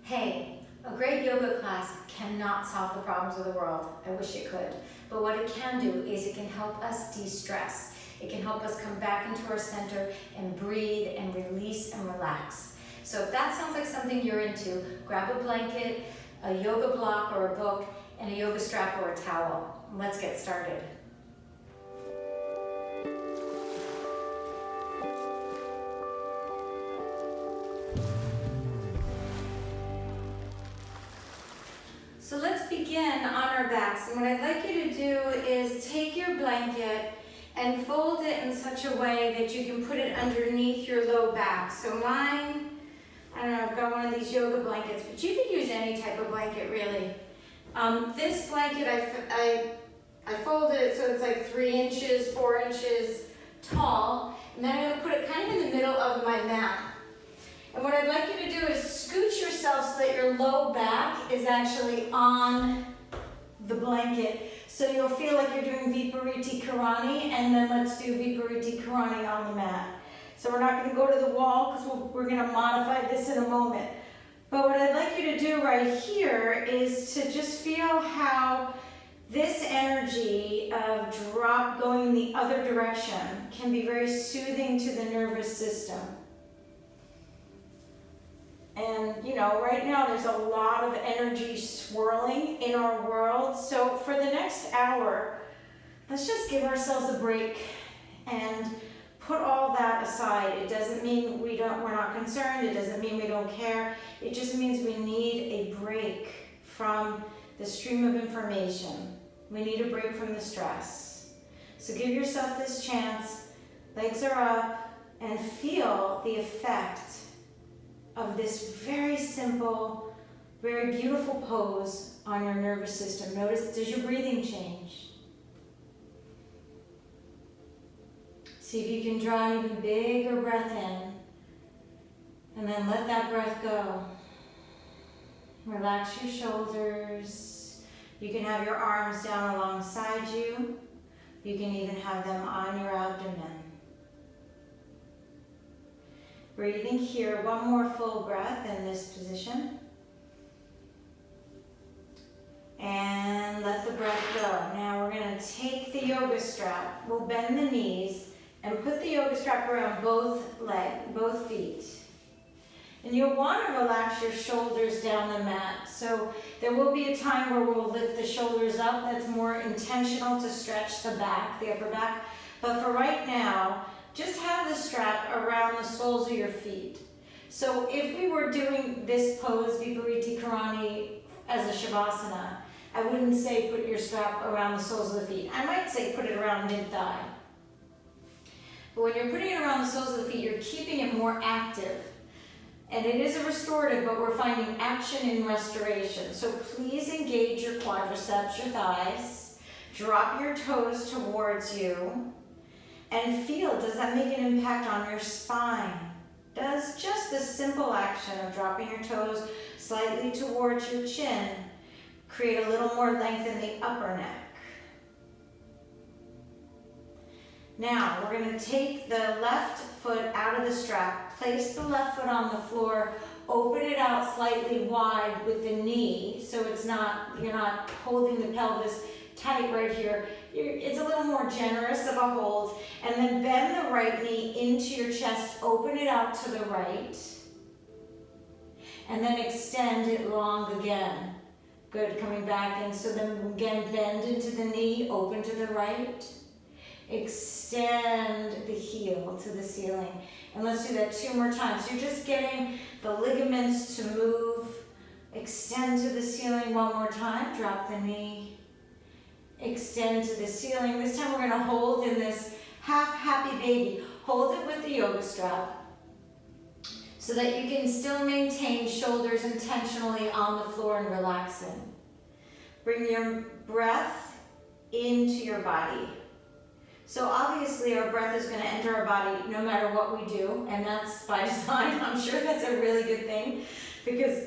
Hey, a great yoga class cannot solve the problems of the world. I wish it could. But what it can do is it can help us de-stress. It can help us come back into our center and breathe and release and relax. So if that sounds like something you're into, grab a blanket, a yoga block or a book, and a yoga strap or a towel. Let's get started. So let's begin on our backs. And what I'd like you to do is take your blanket and fold it in such a way that you can put it underneath your low back. So mine, I don't know, I've got one of these yoga blankets, but you could use any type of blanket really. This blanket, I folded it so it's like 3 inches, 4 inches tall. And then I'm gonna put it kind of in the middle of my mat. And what I'd like you to do is scooch yourself so that your low back is actually on the blanket. So you'll feel like you're doing Vipariti Karani, and then let's do Vipariti Karani on the mat. So we're not gonna go to the wall because we're gonna modify this in a moment. But what I'd like you to do right here is to just feel how this energy of drop going the other direction can be very soothing to the nervous system. And you know, right now there's a lot of energy swirling in our world. So for the next hour, let's just give ourselves a break and put all that aside. It doesn't mean we're not concerned. It doesn't mean we don't care. It just means we need a break from the stream of information. We need a break from the stress. So give yourself this chance. Legs are up and feel the effect of this very simple, very beautiful pose on your nervous system. Notice, does your breathing change? See if you can draw an even bigger breath in, and then let that breath go. Relax your shoulders. You can have your arms down alongside you. You can even have them on your abdomen. Breathing here, one more full breath in this position. And let the breath go. Now we're going to take the yoga strap. We'll bend the knees and put the yoga strap around both feet. And you'll want to relax your shoulders down the mat. So there will be a time where we'll lift the shoulders up. That's more intentional to stretch the back, the upper back. But for right now, just have the strap around the soles of your feet. So if we were doing this pose, Vipariti Karani, as a Shavasana, I wouldn't say put your strap around the soles of the feet. I might say put it around mid-thigh. But when you're putting it around the soles of the feet, you're keeping it more active. And it is a restorative, but we're finding action in restoration. So please engage your quadriceps, your thighs. Drop your toes towards you. And feel, does that make an impact on your spine? Does just the simple action of dropping your toes slightly towards your chin create a little more length in the upper neck? Now, we're going to take the left foot out of the strap, place the left foot on the floor, open it out slightly wide with the knee, so you're not holding the pelvis tight right here. It's a little more generous of a hold. And then bend the right knee into your chest, open it out to the right. And then extend it long again. Good, coming back in. So then again, bend into the knee, open to the right. Extend the heel to the ceiling. And let's do that 2 more times. You're just getting the ligaments to move. Extend to the ceiling 1 more time. Drop the knee. Extend to the ceiling. This time we're going to hold in this half happy baby. Hold it with the yoga strap so that you can still maintain shoulders intentionally on the floor and relaxing. Bring your breath into your body. So obviously our breath is going to enter our body no matter what we do, and that's by design. I'm sure that's a really good thing because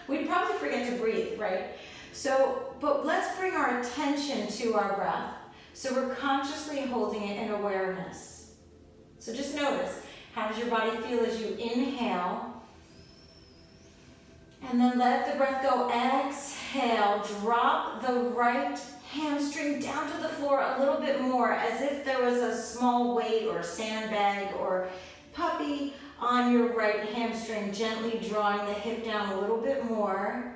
we'd probably forget to breathe, right? So, but let's bring our attention to our breath. So we're consciously holding it in awareness. So just notice, how does your body feel as you inhale? And then let the breath go. Exhale, drop the right hamstring down to the floor a little bit more, as if there was a small weight or sandbag or puppy on your right hamstring, gently drawing the hip down a little bit more.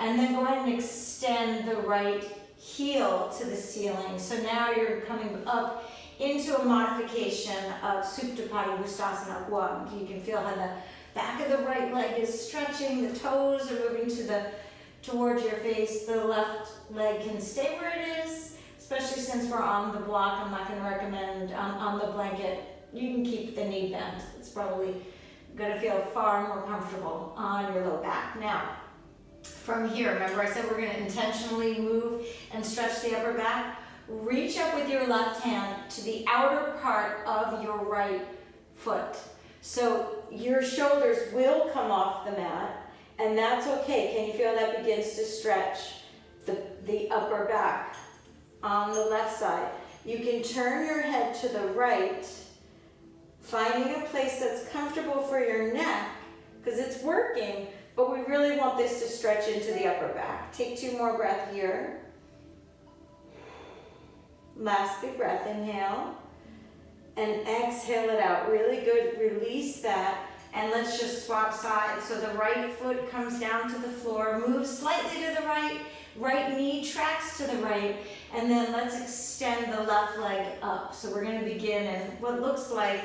And then go ahead and extend the right heel to the ceiling. So now you're coming up into a modification of Supta Padangusthasana 1. You can feel how the back of the right leg is stretching, the toes are moving towards your face. The left leg can stay where it is, especially since we're on the block. I'm not going to recommend on the blanket. You can keep the knee bent. It's probably going to feel far more comfortable on your low back. Now, from here, remember I said we're going to intentionally move and stretch the upper back. Reach up with your left hand to the outer part of your right foot. So your shoulders will come off the mat, and that's okay. Can you feel that begins to stretch the upper back on the left side? You can turn your head to the right, finding a place that's comfortable for your neck, because it's working, but we really want this to stretch into the upper back. Take 2 more breaths here. Last big breath, inhale, and exhale it out. Really good, release that, and let's just swap sides. So the right foot comes down to the floor, move slightly to the right, right knee tracks to the right, and then let's extend the left leg up. So we're gonna begin in what looks like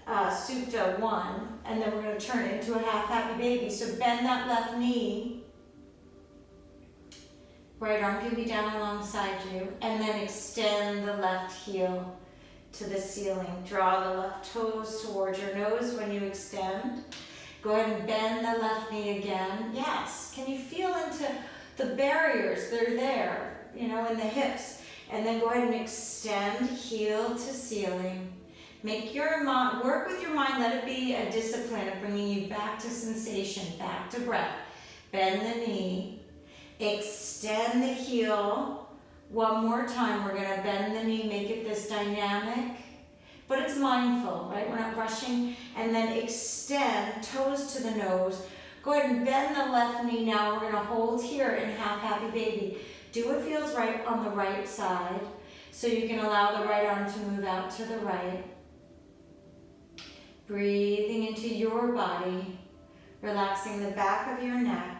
Supta 1, and then we're gonna turn it into a half happy baby. So bend that left knee. Right arm can be down alongside you, and then extend the left heel to the ceiling. Draw the left toes towards your nose when you extend. Go ahead and bend the left knee again. Yes, can you feel into the barriers? They're there, you know, in the hips. And then go ahead and extend heel to ceiling. Make your mind, work with your mind, let it be a discipline of bringing you back to sensation, back to breath. Bend the knee. Extend the heel. One more time, we're going to bend the knee, make it this dynamic, but it's mindful, right? We're not rushing. And then extend, toes to the nose. Go ahead and bend the left knee now. We're going to hold here in half happy baby. Do what feels right on the right side. So you can allow the right arm to move out to the right. Breathing into your body, relaxing the back of your neck.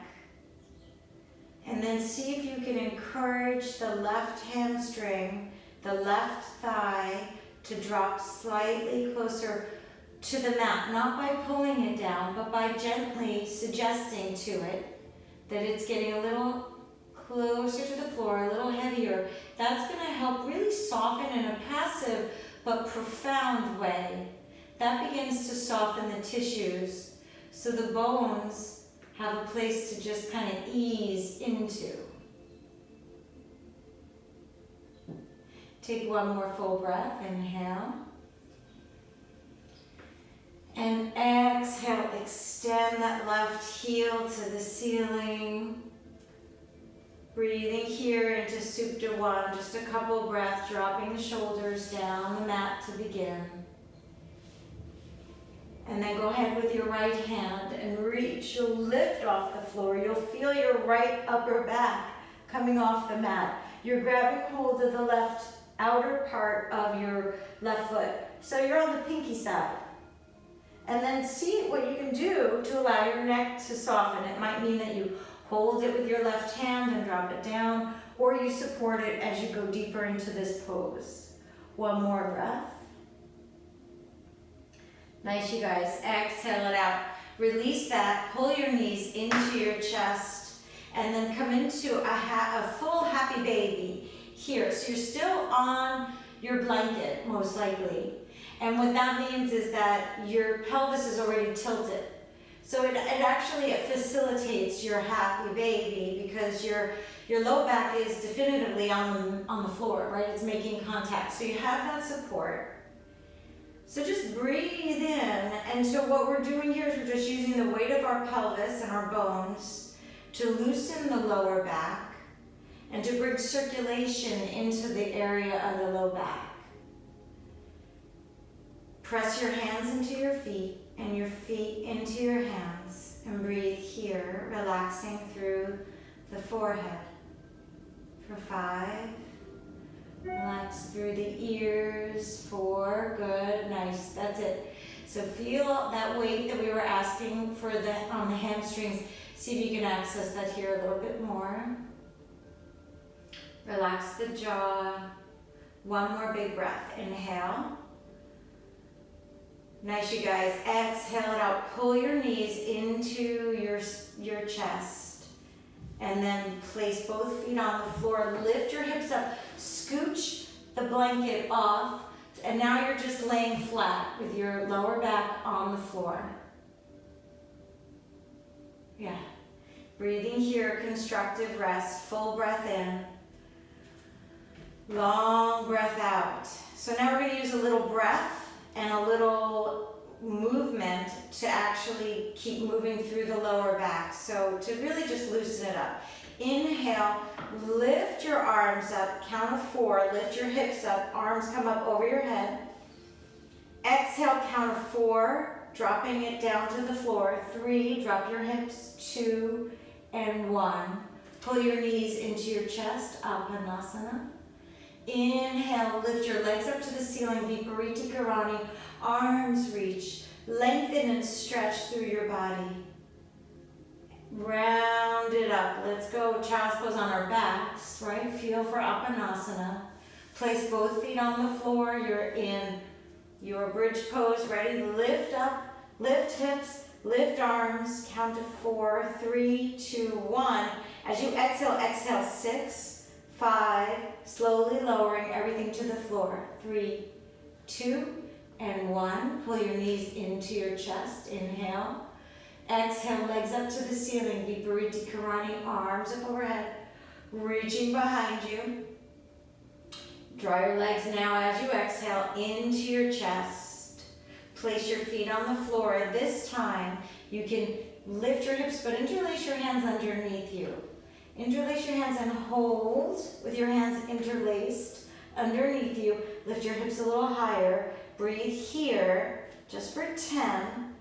And then see if you can encourage the left hamstring, the left thigh to drop slightly closer to the mat, not by pulling it down, but by gently suggesting to it that it's getting a little closer to the floor, a little heavier. That's going to help really soften in a passive but profound way. That begins to soften the tissues so the bones have a place to just kind of ease into. Take 1 more full breath, inhale. And exhale, extend that left heel to the ceiling. Breathing here into Supta 1, just a couple breaths, dropping the shoulders down the mat to begin. And then go ahead with your right hand and reach. You'll lift off the floor. You'll feel your right upper back coming off the mat. You're grabbing hold of the left outer part of your left foot. So you're on the pinky side. And then see what you can do to allow your neck to soften. It might mean that you hold it with your left hand and drop it down, or you support it as you go deeper into this pose. 1 more breath. Nice, you guys. Exhale it out. Release that. Pull your knees into your chest, and then come into a full happy baby here. So you're still on your blanket, most likely. And what that means is that your pelvis is already tilted. So it actually facilitates your happy baby, because your low back is definitively on the floor, right? It's making contact. So you have that support. So just breathe in. And so what we're doing here is we're just using the weight of our pelvis and our bones to loosen the lower back and to bring circulation into the area of the low back. Press your hands into your feet and your feet into your hands, and breathe here, relaxing through the forehead. For 5, relax through the ears. 4, good, nice, that's it. So feel that weight that we were asking for on the hamstrings. See if you can access that here a little bit more. Relax the jaw. 1 more big breath. Inhale. Nice, you guys. Exhale it out. Pull your knees into your chest. And then place both feet on the floor. Lift your hips up. Scooch the blanket off. And now you're just laying flat with your lower back on the floor. Yeah. Breathing here, constructive rest. Full breath in. Long breath out. So now we're going to use a little breath and a little movement to actually keep moving through the lower back. So to really just loosen it up. Inhale, lift your arms up, count of 4, lift your hips up, arms come up over your head. Exhale, count of 4, dropping it down to the floor. 3, drop your hips, 2, and 1. Pull your knees into your chest, Apanasana. Inhale, lift your legs up to the ceiling, Viparita Karani. Arms reach, lengthen and stretch through your body. Round it up. Let's go child's pose on our backs, right? Feel for Apanasana. Place both feet on the floor. You're in your bridge pose. Ready? Lift up, lift hips, lift arms. Count to 4, 3, 2, 1. As you exhale, exhale 6, 5. Slowly lowering everything to the floor. 3, 2, and 1. Pull your knees into your chest. Inhale. Exhale, legs up to the ceiling. Viparita Karani, arms up overhead, reaching behind you. Draw your legs now as you exhale into your chest. Place your feet on the floor. This time, you can lift your hips, but interlace your hands underneath you. Interlace your hands and hold with your hands interlaced underneath you. Lift your hips a little higher. Breathe here, just for 10.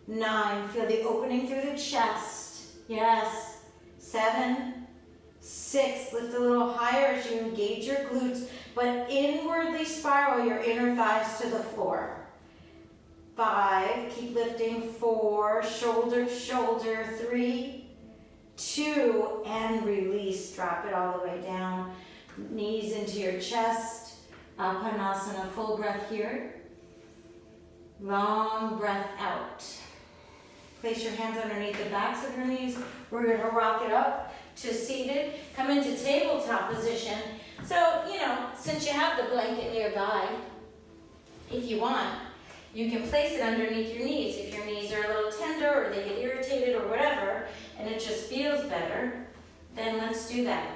9, feel the opening through the chest. Yes. 7, 6, lift a little higher as you engage your glutes, but inwardly spiral your inner thighs to the floor. 5, keep lifting. 4, shoulder to shoulder. 3, 2, and release. Drop it all the way down. Knees into your chest. Apanasana, full breath here. Long breath out. Place your hands underneath the backs of your knees. We're going to rock it up to seated. Come into tabletop position. So, since you have the blanket nearby, if you want, you can place it underneath your knees. If your knees are a little tender or they get irritated or whatever, and it just feels better, then let's do that.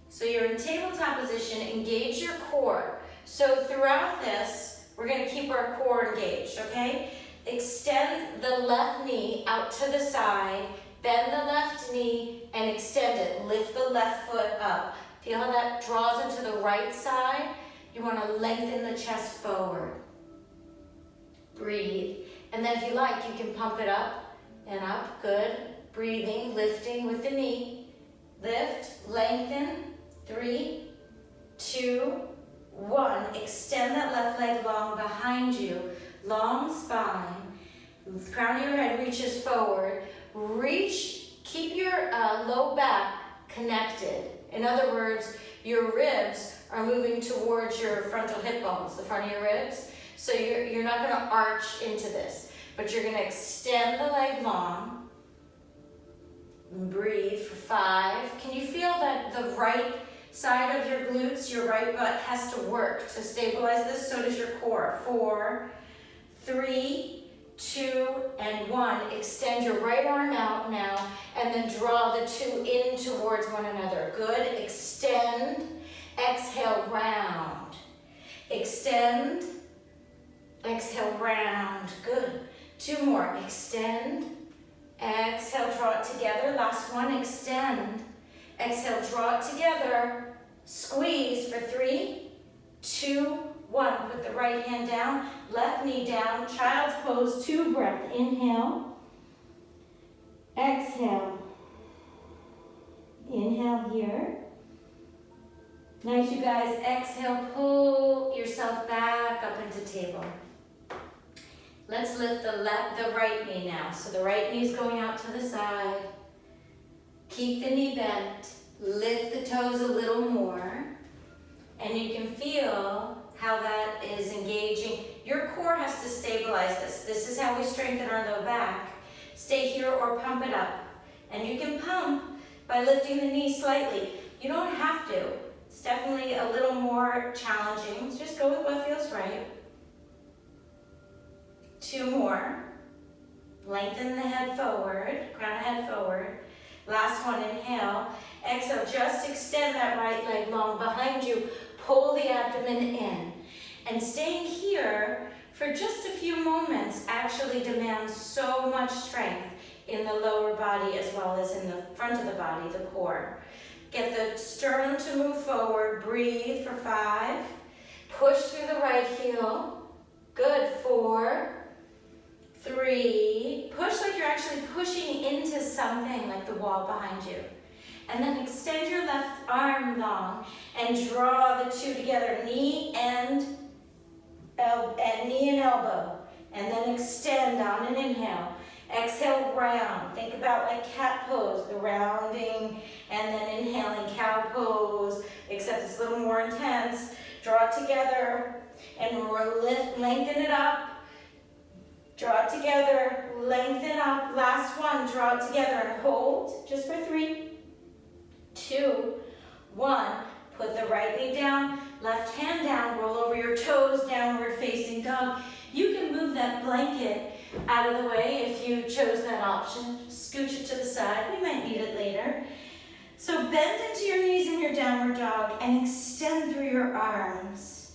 So you're in tabletop position. Engage your core. So throughout this, we're going to keep our core engaged, okay? Extend the left knee out to the side, bend the left knee, and extend it. Lift the left foot up. Feel how that draws into the right side? You want to lengthen the chest forward. Breathe. And then if you like, you can pump it up and up. Good. Breathing, lifting with the knee. Lift, lengthen. 3, 2, 1. Extend that left leg long behind you. Long spine. Crown of your head reaches forward. Reach, keep your low back connected. In other words, your ribs are moving towards your frontal hip bones, the front of your ribs. So you're not going to arch into this, but you're going to extend the leg long. Breathe for 5. Can you feel that the right side of your glutes, your right butt has to work to stabilize this? So does your core. 4, 3, 2, and 1. Extend your right arm out now, and then draw the 2 in towards one another. Good. Extend. Exhale, round. Extend. Exhale, round. Good. 2 more. Extend. Exhale, draw it together. Last one. Extend. Exhale, draw it together. Squeeze for 3, 2, 1. Put the right hand down, left knee down. Child's pose, 2 breath. Inhale. Exhale. Inhale here. Nice, you guys. Exhale, pull yourself back up into table. Let's lift the right knee now. So the right knee is going out to the side. Keep the knee bent. Lift the toes a little more. And you can feel how that is engaging. Your core has to stabilize this. This is how we strengthen our low back. Stay here or pump it up. And you can pump by lifting the knee slightly. You don't have to. It's definitely a little more challenging. Just go with what feels right. 2 more. Lengthen the head forward, crown of head forward. Last one, inhale. Exhale, just extend that right leg long behind you. Pull the abdomen in. And staying here for just a few moments actually demands so much strength in the lower body as well as in the front of the body, the core. Get the sternum to move forward. Breathe for 5. Push through the right heel. Good. 4, 3. Push like you're actually pushing into something like the wall behind you. And then extend your left arm long and draw the 2 together, knee and elbow. And then extend on an inhale. Exhale, round. Think about like cat pose, the rounding, and then inhaling cow pose, except it's a little more intense. Draw it together, and lengthen it up. Draw it together, lengthen up. Last one, draw it together and hold, just for 3, 2, 1. Put the right knee down, left hand down, roll over your toes, downward facing dog. You can move that blanket out of the way if you chose that option. Scooch it to the side, we might need it later. So bend into your knees in your downward dog and extend through your arms.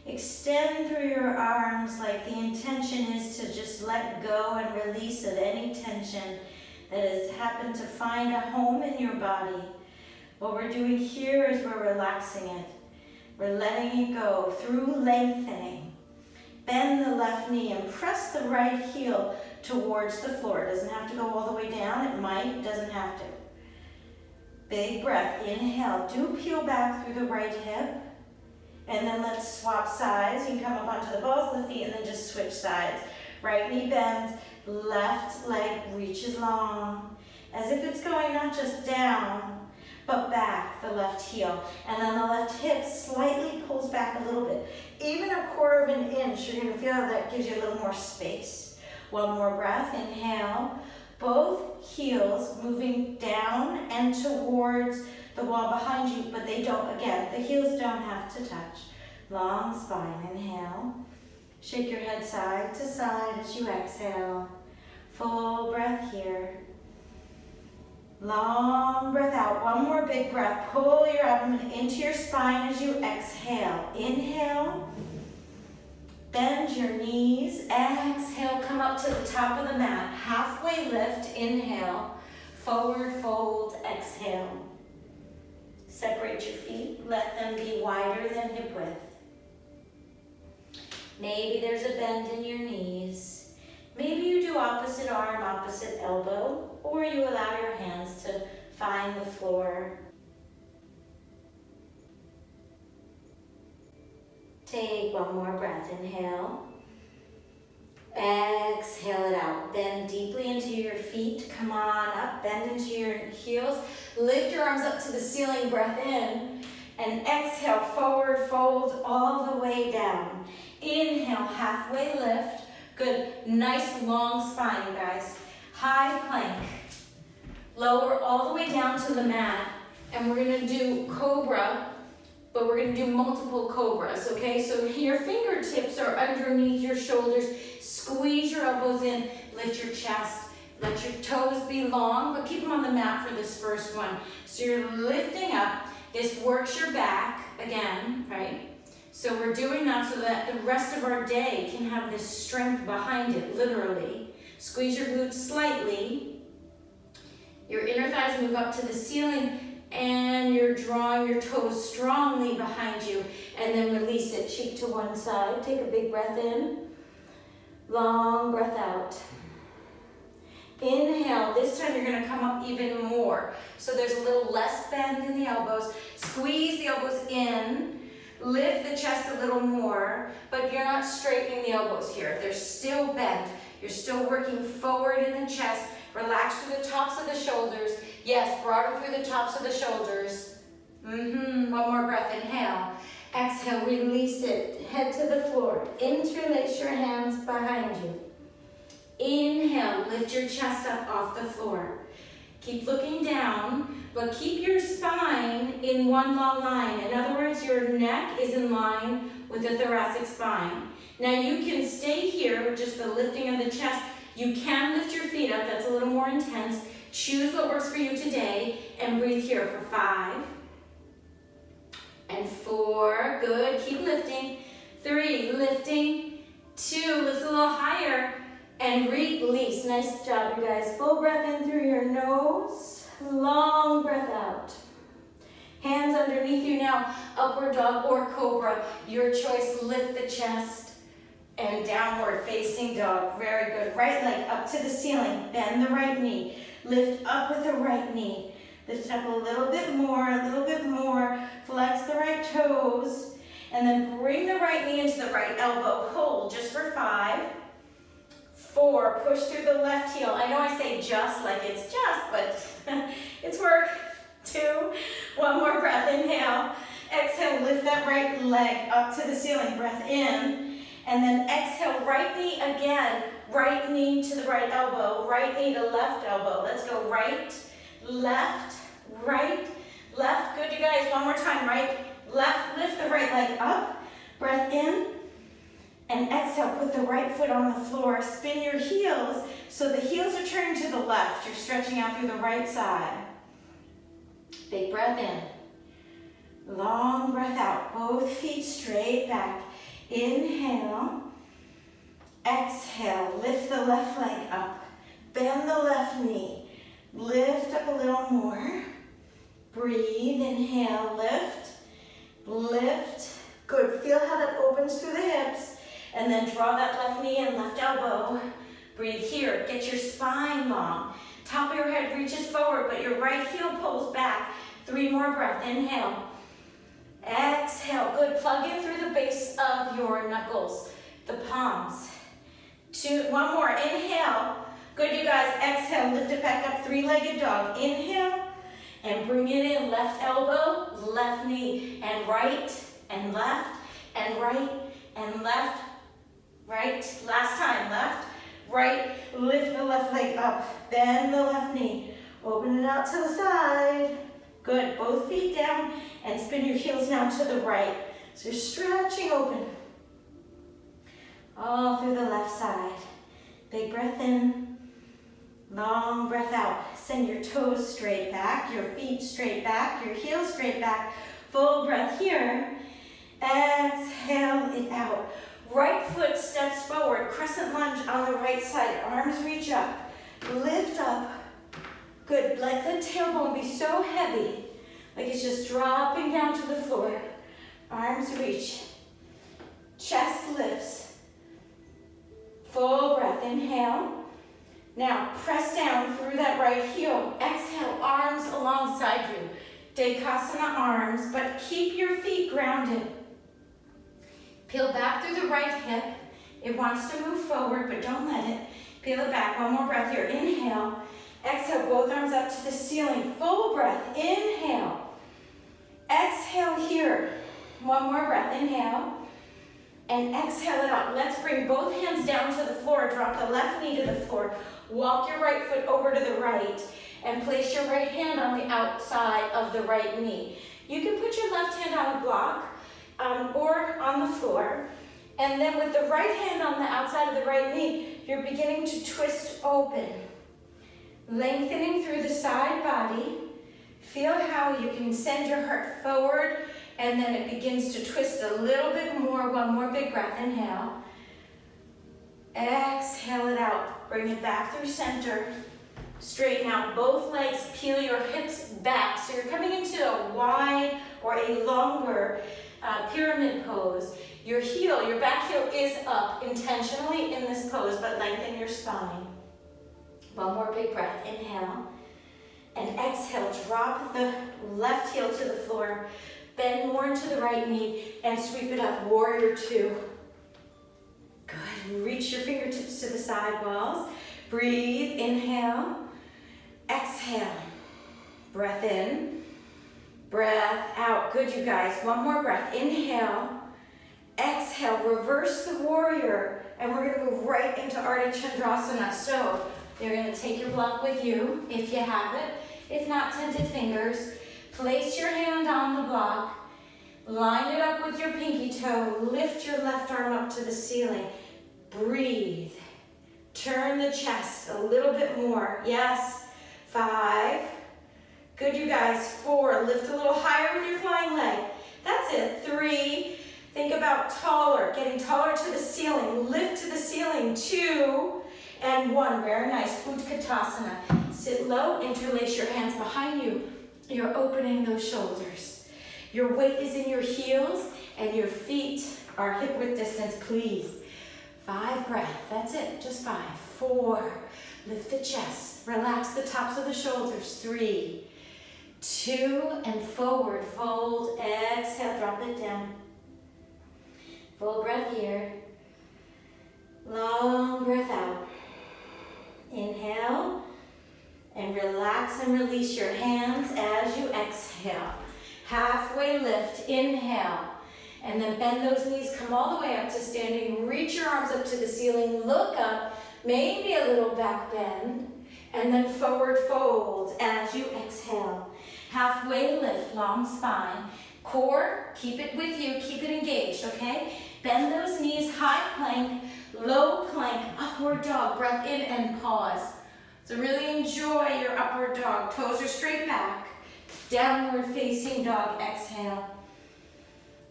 Extend through your arms like the intention is to just let go and release of any tension that has happened to find a home in your body. What we're doing here is we're relaxing it. We're letting it go through lengthening. Bend the left knee and press the right heel towards the floor. It doesn't have to go all the way down. It might, doesn't have to. Big breath. Inhale. Do peel back through the right hip. And then let's swap sides. You can come up onto the balls of the feet and then just switch sides. Right knee bends. Left leg reaches long. As if it's going not just down, but back, the left heel. And then the left hip slightly pulls back a little bit. Even 1/4 of an inch, you're gonna feel that gives you a little more space. One more breath, inhale. Both heels moving down and towards the wall behind you, but they don't, again, the heels don't have to touch. Long spine, inhale. Shake your head side to side as you exhale. Full breath here. Long breath out. One more big breath. Pull your abdomen into your spine as you exhale. Inhale. Bend your knees. Exhale. Come up to the top of the mat. Halfway lift. Inhale. Forward fold. Exhale. Separate your feet. Let them be wider than hip width. Maybe there's a bend in your knees. Maybe you do opposite arm, opposite elbow, or you allow your hands to find the floor. Take one more breath. Inhale. Exhale it out. Bend deeply into your feet. Come on up. Bend into your heels. Lift your arms up to the ceiling. Breath in. And exhale. Forward fold all the way down. Inhale. Halfway lift. Good. Nice long spine, you guys. High plank. Lower all the way down to the mat. And we're going to do cobra, but we're going to do multiple cobras, okay? So your fingertips are underneath your shoulders. Squeeze your elbows in. Lift your chest. Let your toes be long, but keep them on the mat for this first one. So you're lifting up. This works your back again, right? So we're doing that so that the rest of our day can have this strength behind it, literally. Squeeze your glutes slightly. Your inner thighs move up to the ceiling, and you're drawing your toes strongly behind you, and then release it, cheek to one side. Take a big breath in. Long breath out. Inhale. This this time you're gonna come up even more. So there's a little less bend in the elbows. Squeeze the elbows in, lift the chest a little more, but you're not straightening the elbows here. They're still bent. You're still working forward in the chest. Relax through the tops of the shoulders. Yes, broaden through the tops of the shoulders. One more breath, inhale. Exhale, release it, head to the floor. Interlace your hands behind you. Inhale, lift your chest up off the floor. Keep looking down, but keep your spine in one long line. In other words, your neck is in line with the thoracic spine. Now you can stay here with just the lifting of the chest. You can lift your feet up, that's a little more intense. Choose what works for you today and breathe here for 5 and 4, good, keep lifting. 3, lifting. 2, lift a little higher and release. Nice job, you guys. Full breath in through your nose, long breath out. Hands underneath you now, upward dog or cobra. Your choice, lift the chest and downward facing dog. Very good. Right leg up to the ceiling, bend the right knee. Lift up with the right knee. Lift it up a little bit more, flex the right toes, and then bring the right knee into the right elbow. Hold just for 5, 4, push through the left heel. I know I say just like it's just, but it's work. 2, 1 more breath, inhale. Exhale, lift that right leg up to the ceiling, breath in, and then exhale, right knee again. Right knee to the right elbow, right knee to left elbow. Let's go right, left, right, left. Good, you guys, one more time. Right, left, lift the right leg up, breath in, and exhale, put the right foot on the floor. Spin your heels so the heels are turning to the left. You're stretching out through the right side. Big breath in, long breath out. Both feet straight back. Inhale. Exhale, lift the left leg up, bend the left knee, lift up a little more, breathe, inhale, lift, lift, good, feel how that opens through the hips, and then draw that left knee and left elbow, breathe here, get your spine long, top of your head reaches forward, but your right heel pulls back, 3 more breaths, inhale, exhale, good, plug in through the base of your knuckles, the palms. 2, 1 more, inhale. Good, you guys, exhale, lift it back up, 3-legged dog. Inhale, and bring it in, left elbow, left knee, and right, and left, and right, and left, right. Last time, left, right, lift the left leg up, bend the left knee, open it out to the side. Good, both feet down, and spin your heels now to the right. So you're stretching open. All through the left side. Big breath in, long breath out. Send your toes straight back, your feet straight back, your heels straight back. Full breath here. Exhale it out. Right foot steps forward, crescent lunge on the right side. Arms reach up, lift up. Good, let the tailbone be so heavy, like it's just dropping down to the floor. Arms reach, chest lifts. Full breath, inhale. Now press down through that right heel. Exhale, arms alongside you. Katasana arms, but keep your feet grounded. Peel back through the right hip. It wants to move forward, but don't let it. Peel it back, 1 more breath here. Inhale. Exhale, both arms up to the ceiling. Full breath, inhale. Exhale here. 1 more breath, inhale. And exhale it out. Let's bring both hands down to the floor. Drop the left knee to the floor. Walk your right foot over to the right and place your right hand on the outside of the right knee. You can put your left hand on a block or on the floor. And then with the right hand on the outside of the right knee, you're beginning to twist open. Lengthening through the side body. Feel how you can send your heart forward, and then it begins to twist a little bit more. 1 more big breath, inhale. Exhale it out. Bring it back through center. Straighten out both legs, peel your hips back. So you're coming into a wide or a longer pyramid pose. Your heel, your back heel is up intentionally in this pose, but lengthen your spine. One more big breath. Inhale. And exhale, drop the left heel to the floor. Bend more into the right knee and sweep it up. Warrior two. Good. Reach your fingertips to the side walls. Breathe. Inhale. Exhale. Breath in. Breath out. Good, you guys. One more breath. Inhale. Exhale. Reverse the warrior. And we're going to move right into Artichondrasana. So you're going to take your block with you if you have it. If not, tented fingers. Place your hand on the block. Line it up with your pinky toe. Lift your left arm up to the ceiling. Breathe. Turn the chest a little bit more. Yes. 5. Good, you guys. 4. Lift a little higher with your flying leg. That's it. 3. Think about taller, getting taller to the ceiling. Lift to the ceiling. 2 and 1. Very nice. Katasana. Sit low. Interlace your hands behind you. You're opening those shoulders. Your weight is in your heels and your feet are hip width distance, please. 5 breath. That's it. Just 5. 4. Lift the chest. Relax the tops of the shoulders. 3, 2, and forward. Fold. Exhale. Drop it down. Full breath here. Long breath out. Inhale. And relax and release your hands as you exhale. Halfway lift. Inhale. And then bend those knees. Come all the way up to standing. Reach your arms up to the ceiling. Look up. Maybe a little back bend. And then forward fold as you exhale. Halfway lift. Long spine. Core, keep it with you. Keep it engaged, okay? Bend those knees. High plank. Low plank. Upward dog. Breath in and pause. So really enjoy your upward dog. Toes are straight back. Downward facing dog. Exhale.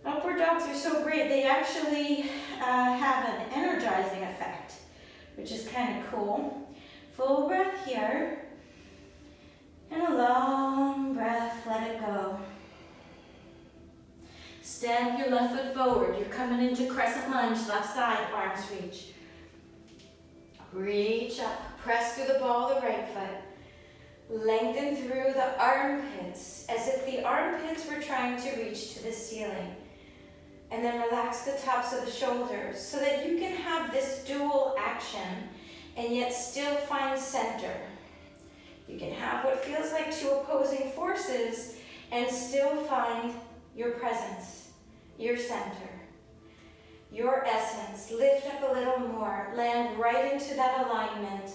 Upward dogs are so great. They actually have an energizing effect, which is kind of cool. Full breath here. And a long breath. Let it go. Step your left foot forward. You're coming into Crescent Lunge. Left side. Arms reach. Reach up. Press through the ball of the right foot. Lengthen through the armpits as if the armpits were trying to reach to the ceiling. And then relax the tops of the shoulders so that you can have this dual action and yet still find center. You can have what feels like two opposing forces and still find your presence, your center, your essence. Lift up a little more. Land right into that alignment.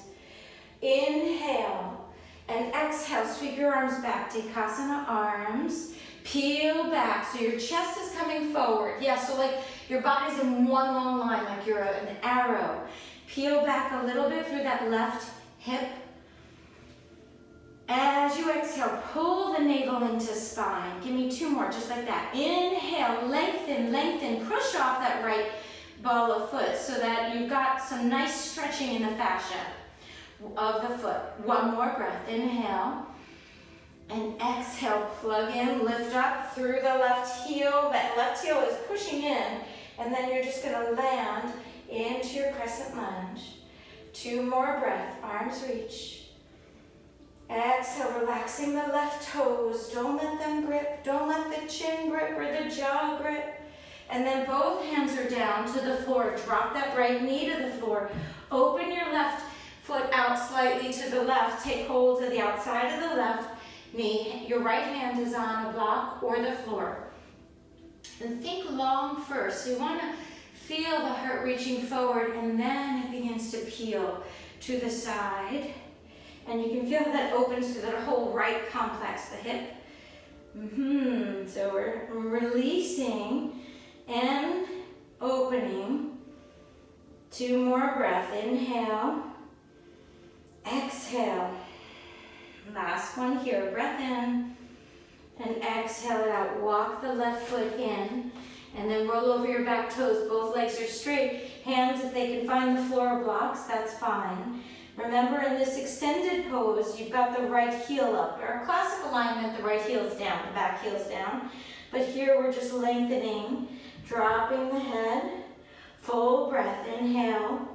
Inhale and exhale. Sweep your arms back. Katasana arms. Peel back. So your chest is coming forward. Yeah, so like your body's in one long line, like you're an arrow. Peel back a little bit through that left hip. As you exhale, pull the navel into spine. Give me 2 more, just like that. Inhale, lengthen, lengthen. Push off that right ball of foot so that you've got some nice stretching in the fascia of the foot. 1 more breath. Inhale. And exhale, plug in, lift up through the left heel. That left heel is pushing in. And then you're just going to land into your Crescent Lunge. 2 more breaths. Arms reach. Exhale, relaxing the left toes. Don't let them grip. Don't let the chin grip or the jaw grip. And then both hands are down to the floor. Drop that right knee to the floor. Open your left foot out slightly to the left. Take hold of the outside of the left knee. Your right hand is on a block or the floor. And think long first. You want to feel the heart reaching forward, and then it begins to peel to the side. And you can feel that opens to that whole right complex, the hip. So we're releasing and opening. 2 more breaths. Inhale. Exhale. Last one here. Breath in and exhale it out. Walk the left foot in and then roll over your back toes. Both legs are straight. Hands, if they can find the floor blocks, that's fine. Remember, in this extended pose, you've got the right heel up. Our classic alignment, the right heel's down, the back heel's down. But here we're just lengthening, dropping the head. Full breath. Inhale.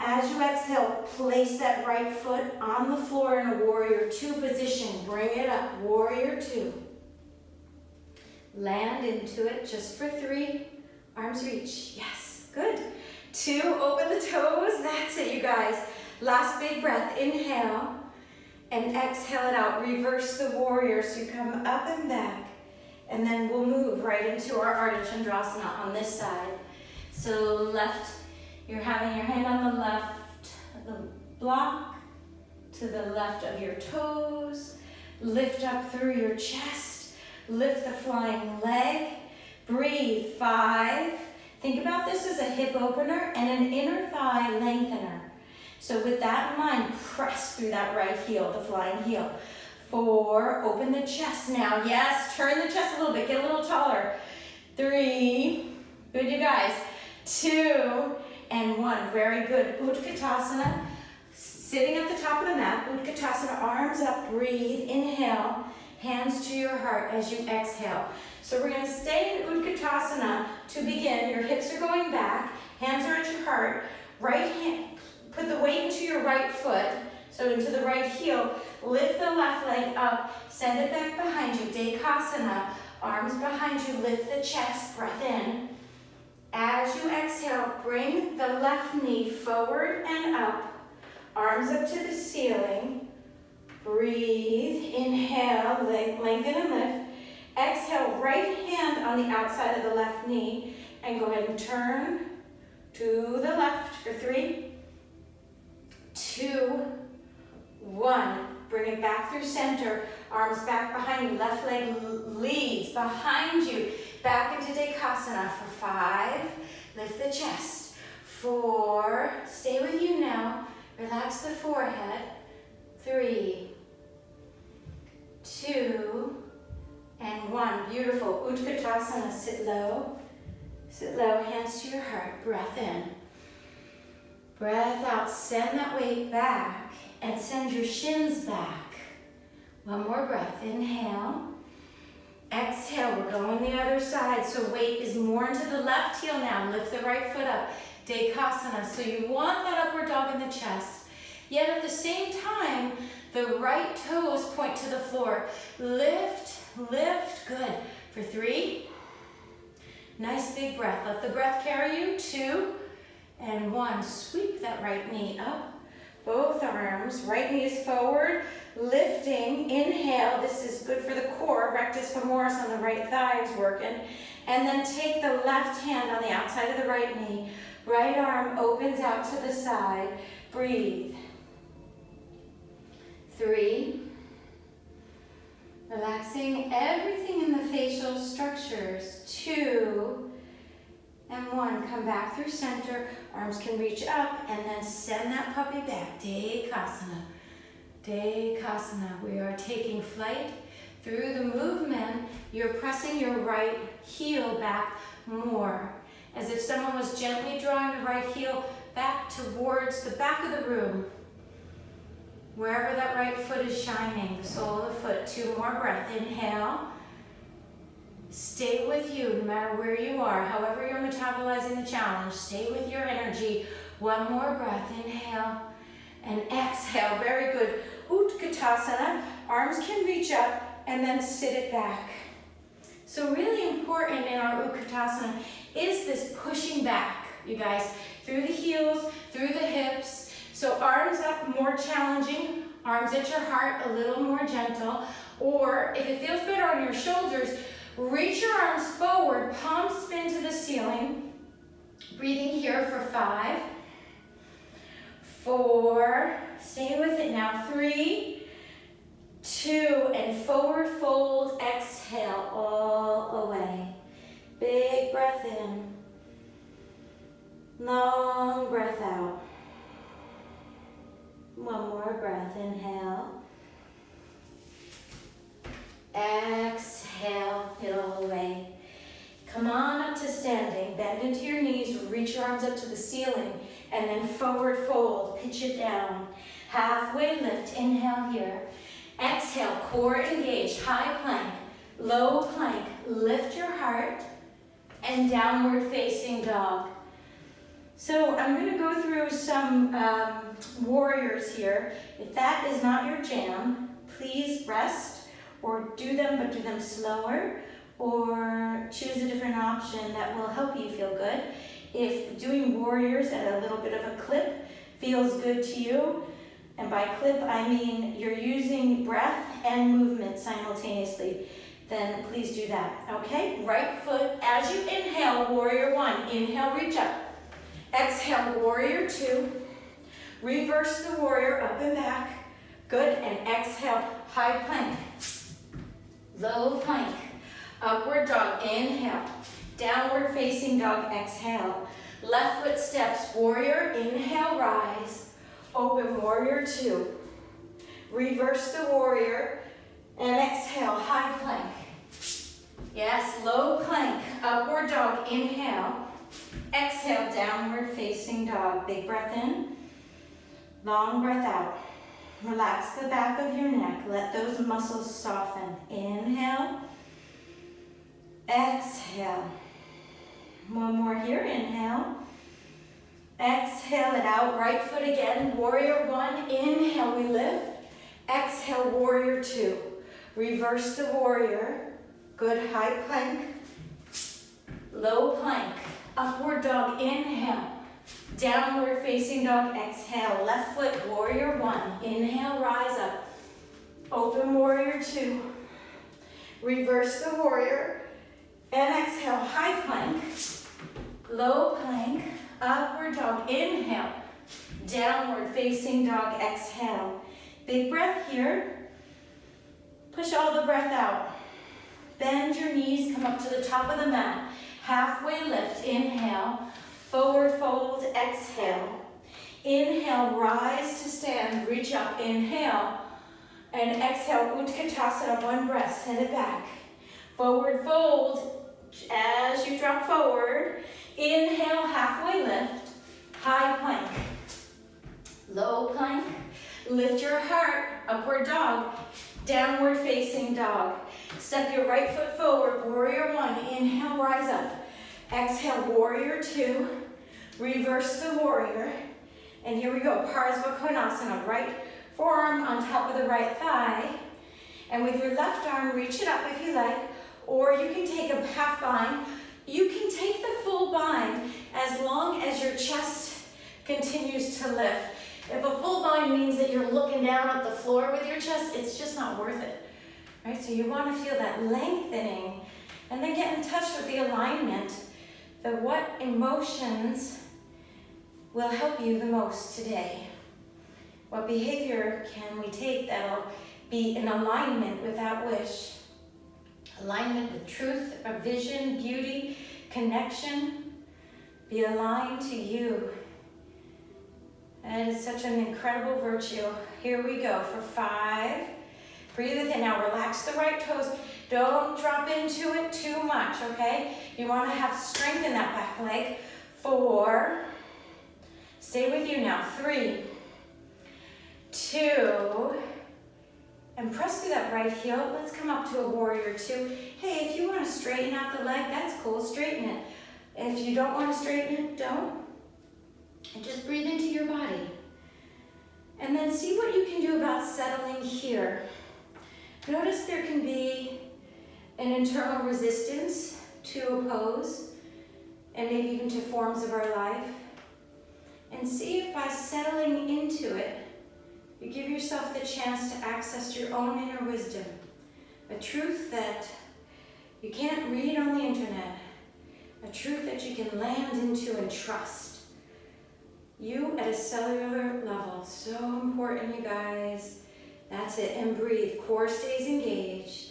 As you exhale, place that right foot on the floor in a warrior two position. Bring it up, warrior two. Land into it just for 3. Arms reach, yes, good. 2, open the toes, that's it you guys. Last big breath, inhale and exhale it out. Reverse the warrior, so you come up and back. And then we'll move right into our Artichondrasana on this side. So left, you're having your hand on the left, the block, to the left of your toes. Lift up through your chest. Lift the flying leg. Breathe, 5. Think about this as a hip opener and an inner thigh lengthener. So with that in mind, press through that right heel, the flying heel. 4, open the chest now. Yes, turn the chest a little bit, get a little taller. 3, good you guys. 2, and 1, very good. Utkatasana, sitting at the top of the mat. Utkatasana, arms up, breathe, inhale. Hands to your heart as you exhale. So we're going to stay in Utkatasana to begin. Your hips are going back, hands are at your heart. Right hand, put the weight into your right foot, so into the right heel. Lift the left leg up, send it back behind you. Katasana, arms behind you, lift the chest, breath in. As you exhale, bring the left knee forward and up, arms up to the ceiling. Breathe, inhale, lengthen and lift. Exhale, right hand on the outside of the left knee, and go ahead and turn to the left for 3, 2, 1. Bring it back through center, arms back behind you, left leg leads behind you, back into Katasana for 5. Lift the chest. 4, stay with you now, relax the forehead. 3, 2, and 1. Beautiful. Utkatasana, sit low, hands to your heart, breath in. Breath out, send that weight back and send your shins back. 1 more breath, inhale. Exhale, we're going the other side, so weight is more into the left heel now. Lift the right foot up, Katasana. So you want that upward dog in the chest, yet at the same time, the right toes point to the floor. Lift, lift, good. For 3, nice big breath. Let the breath carry you. 2, and 1. Sweep that right knee up. Both arms, right knee is forward, lifting, inhale. This is good for the core. Rectus femoris on the right thigh is working. And then take the left hand on the outside of the right knee. Right arm opens out to the side. Breathe. 3. Relaxing everything in the facial structures. 2, and 1. Come back through center. Arms can reach up and then send that puppy back. Katasana. Katasana. We are taking flight. Through the movement, you're pressing your right heel back more. As if someone was gently drawing the right heel back towards the back of the room. Wherever that right foot is shining, the sole of the foot. 2 more breaths. Inhale. Stay with you no matter where you are, however you're metabolizing the challenge. Stay with your energy. 1 more breath. Inhale and exhale. Very good. Utkatasana. Arms can reach up and then sit it back. So really important in our Utkatasana is this pushing back, you guys, through the heels, through the hips. So arms up, more challenging. Arms at your heart, a little more gentle. Or if it feels better on your shoulders, reach your arms forward, palms spin to the ceiling. Breathing here for 5, 4, stay with it now. 3, 2, and forward fold, exhale all away. Big breath in, long breath out. 1 more breath, inhale. Exhale, it all away. Come on up to standing, bend into your knees, reach your arms up to the ceiling, and then forward fold, pitch it down. Halfway lift, inhale here. Exhale, core engaged, high plank, low plank. Lift your heart, and downward facing dog. So I'm going to go through some warriors here. If that is not your jam, please rest or do them, but do them slower, or choose a different option that will help you feel good. If doing warriors at a little bit of a clip feels good to you, and by clip I mean you're using breath and movement simultaneously, then please do that, okay? Right foot, as you inhale, warrior one, inhale, reach up. Exhale, warrior two. Reverse the warrior, up and back. Good, and exhale, high plank. Low plank. Upward dog, inhale. Downward facing dog, exhale. Left foot steps, warrior, inhale, rise. Open, warrior two. Reverse the warrior, and exhale, high plank. Yes, low plank, upward dog, inhale. Exhale, downward facing dog. Big breath in, long breath out. Relax the back of your neck. Let those muscles soften. Inhale, exhale. One more here, inhale. Exhale it out, right foot again. Warrior one, inhale, we lift. Exhale, warrior two. Reverse the warrior. Good, high plank. Low plank. Upward dog, inhale. Downward facing dog, exhale. Left foot, warrior one. Inhale, rise up. Open, warrior two. Reverse the warrior. And exhale, high plank. Low plank. Upward dog, inhale. Downward facing dog, exhale. Big breath here. Push all the breath out. Bend your knees, come up to the top of the mat. Halfway lift, inhale. Forward fold, exhale. Inhale, rise to stand, reach up, inhale. And exhale, Utkatasana, one breath, send it back. Forward fold, as you drop forward. Inhale, halfway lift, high plank. Low plank, lift your heart, upward dog. Downward facing dog. Step your right foot forward, warrior one. Inhale, rise up. Exhale, warrior two. Reverse the warrior. And here we go, Konasana. Right forearm on top of the right thigh. And with your left arm, reach it up if you like. Or you can take a half bind. You can take the full bind as long as your chest continues to lift. If a full bind means that you're looking down at the floor with your chest, it's just not worth it, right? So you want to feel that lengthening and then get in touch with the alignment, what emotions will help you the most today. What behavior can we take that'll be in alignment with that wish? Alignment with truth, or vision, beauty, connection. Be aligned to you. And it is such an incredible virtue. Here we go for 5. Breathe within. Now relax the right toes. Don't drop into it too much, okay? You want to have strength in that back leg. 4. Stay with you now. 3, 2, and press through that right heel. Let's come up to a warrior 2. Hey, if you want to straighten out the leg, that's cool. Straighten it. If you don't want to straighten it, don't. And just breathe into your body. And then see what you can do about settling here. Notice there can be an internal resistance to a pose, and maybe even to forms of our life. And see if by settling into it, you give yourself the chance to access your own inner wisdom. A truth that you can't read on the internet. A truth that you can land into and trust. You at a cellular level. So important, you guys. That's it. And breathe. Core stays engaged.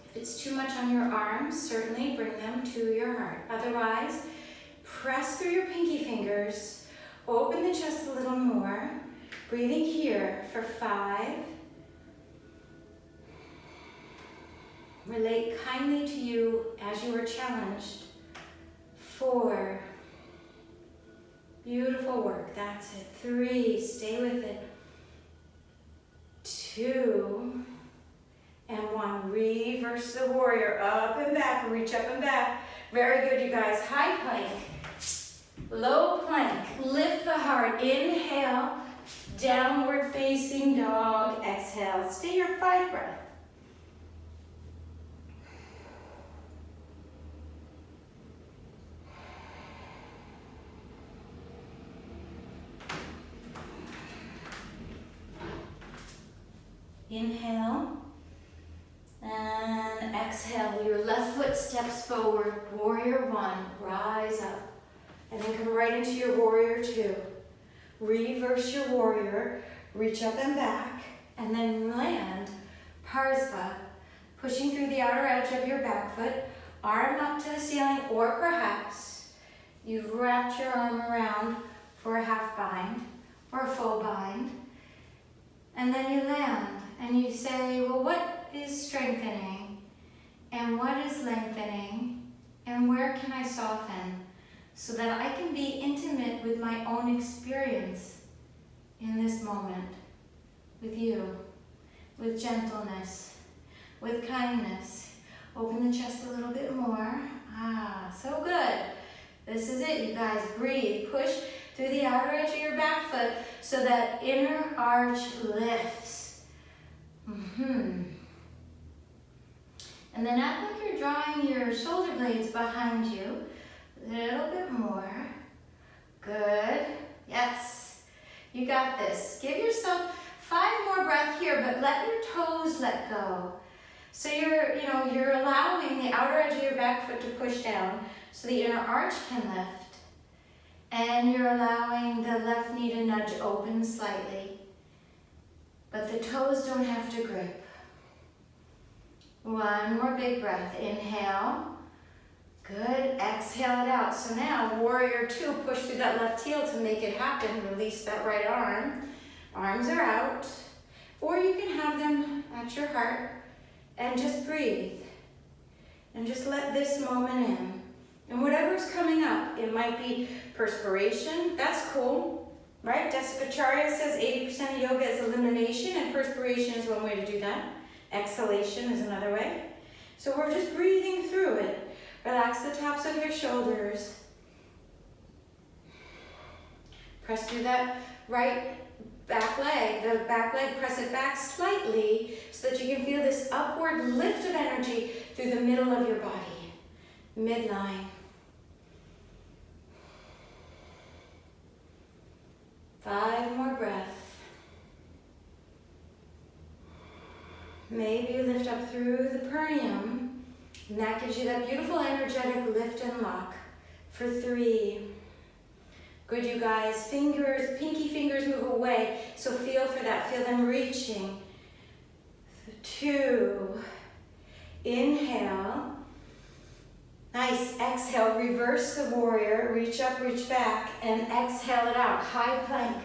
If it's too much on your arms, certainly bring them to your heart. Otherwise, press through your pinky fingers. Open the chest a little more. Breathing here for 5. Relate kindly to you as you are challenged. 4. Beautiful work. That's it. 3. Stay with it. 2. And 1. Reverse the warrior. Up and back. Reach up and back. Very good, you guys. High plank, low plank. Lift the heart. Inhale, downward facing dog. Exhale. Stay your 5 breath. Inhale and exhale. Your left foot steps forward. Warrior 1, rise up. And then come right into your warrior 2. Reverse your warrior, reach up and back, and then land Parsva, pushing through the outer edge of your back foot, arm up to the ceiling, or perhaps you've wrapped your arm around for a half bind or a full bind. And then you land and you say, well, what is strengthening and what is lengthening and where can I soften so that I can be intimate with my own experience in this moment with you, with gentleness, with kindness. Open the chest a little bit more. So good. This is it, you guys. Breathe. Push through the outer edge of your back foot so that inner arch lifts. And then act like you're drawing your shoulder blades behind you. A little bit more. Good. Yes. You got this. Give yourself 5 more breaths here, but let your toes let go. So you're allowing the outer edge of your back foot to push down so the inner arch can lift. And you're allowing the left knee to nudge open slightly. But the toes don't have to grip. 1 more big breath. Inhale. Good. Exhale it out. So now, warrior 2, push through that left heel to make it happen. Release that right arm. Arms are out. Or you can have them at your heart and just breathe. And just let this moment in. And whatever's coming up, it might be perspiration. That's cool, right? Despacharya says 80% of yoga is elimination, and perspiration is one way to do that. Exhalation is another way. So we're just breathing through it. Relax the tops of your shoulders. Press through that right back leg. The back leg, press it back slightly so that you can feel this upward lift of energy through the middle of your body. Midline. 5 more breaths. Maybe you lift up through the perineum, and that gives you that beautiful energetic lift and lock for 3. Good, you guys. Fingers, pinky fingers move away, so feel for that. Feel them reaching. 2. Inhale. Nice. Exhale. Reverse the warrior. Reach up, reach back, and exhale it out. High plank.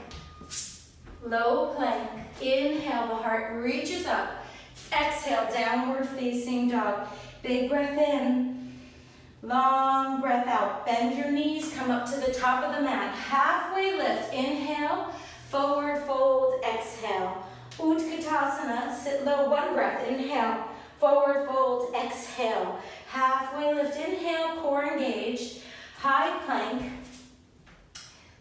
Low plank. Inhale, the heart reaches up. Exhale, downward facing dog. Big breath in. Long breath out. Bend your knees, come up to the top of the mat. Halfway lift. Inhale, forward fold, exhale. Utkatasana, sit low, 1 breath. Inhale, forward fold, exhale. Halfway lift, inhale, core engaged. High plank.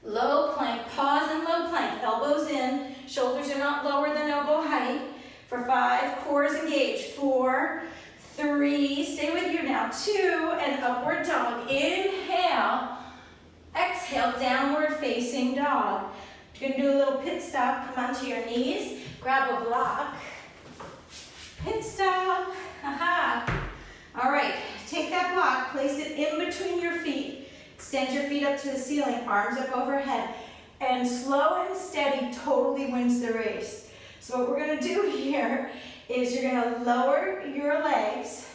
Low plank, pause and low plank. Elbows in, shoulders are not lower than elbow height. For 5, core is engaged. 4, 3, stay with you now. 2, and upward dog. Inhale, exhale, downward facing dog. You're gonna do a little pit stop. Come onto your knees, grab a block. Pit stop. All right, take that block, place it in between your feet. Extend your feet up to the ceiling, arms up overhead. And slow and steady totally wins the race. So what we're gonna do here is you're gonna lower your legs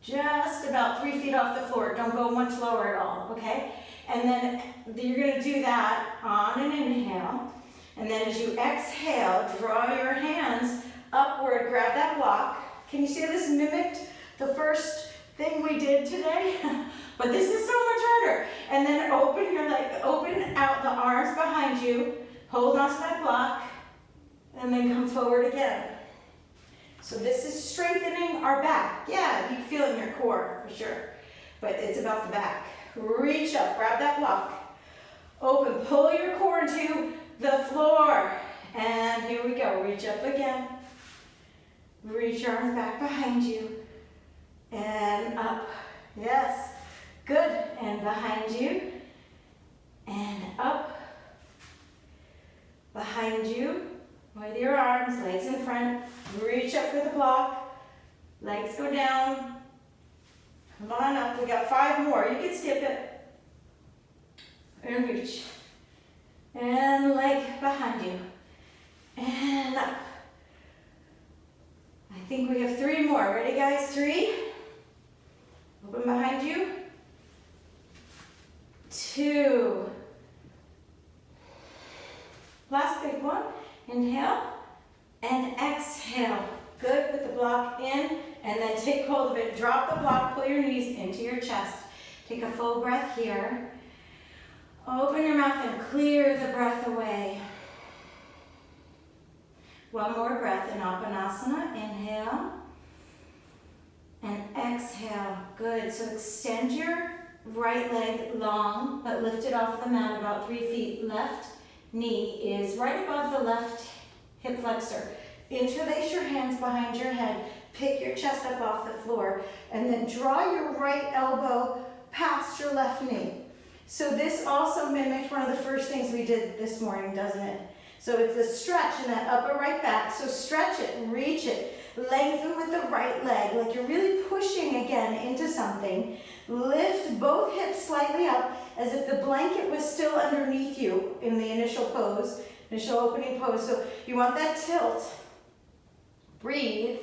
just about 3 feet off the floor. Don't go much lower at all, okay? And then you're gonna do that on an inhale. And then as you exhale, draw your hands upward, grab that block. Can you see how this mimicked the first thing we did today? But this is so much harder. And then open your leg, open out the arms behind you, hold on to that block, and then come forward again. So this is strengthening our back. Yeah, you feel it in your core for sure. but it's about the back. Reach up, grab that block. Open, pull your core into the floor. And here we go, reach up again. Reach your arms back behind you. And up, yes, good. And behind you. And up. Behind you. With your arms, legs in front. Reach up for the block. Legs go down. Come on up, we got 5 more. You can skip it. And reach. And leg behind you. And up. I think we have 3 more. Ready, guys? 3. Open behind you. 2. Last big one. Inhale. And exhale. Good, put the block in, and then take hold of it. Drop the block, pull your knees into your chest. Take a full breath here. Open your mouth and clear the breath away. One more breath in Panasana. Inhale. And exhale. Good, so extend your right leg long, but lift it off the mat about 3 feet. Left knee is right above the left hip flexor. Interlace your hands behind your head, pick your chest up off the floor, and then draw your right elbow past your left knee. So this also mimicked one of the first things we did this morning, doesn't it? So it's the stretch in that upper right back. So stretch it, reach it, lengthen with the right leg, like you're really pushing again into something. Lift both hips slightly up as if the blanket was still underneath you in the initial pose, initial opening pose. So you want that tilt. Breathe.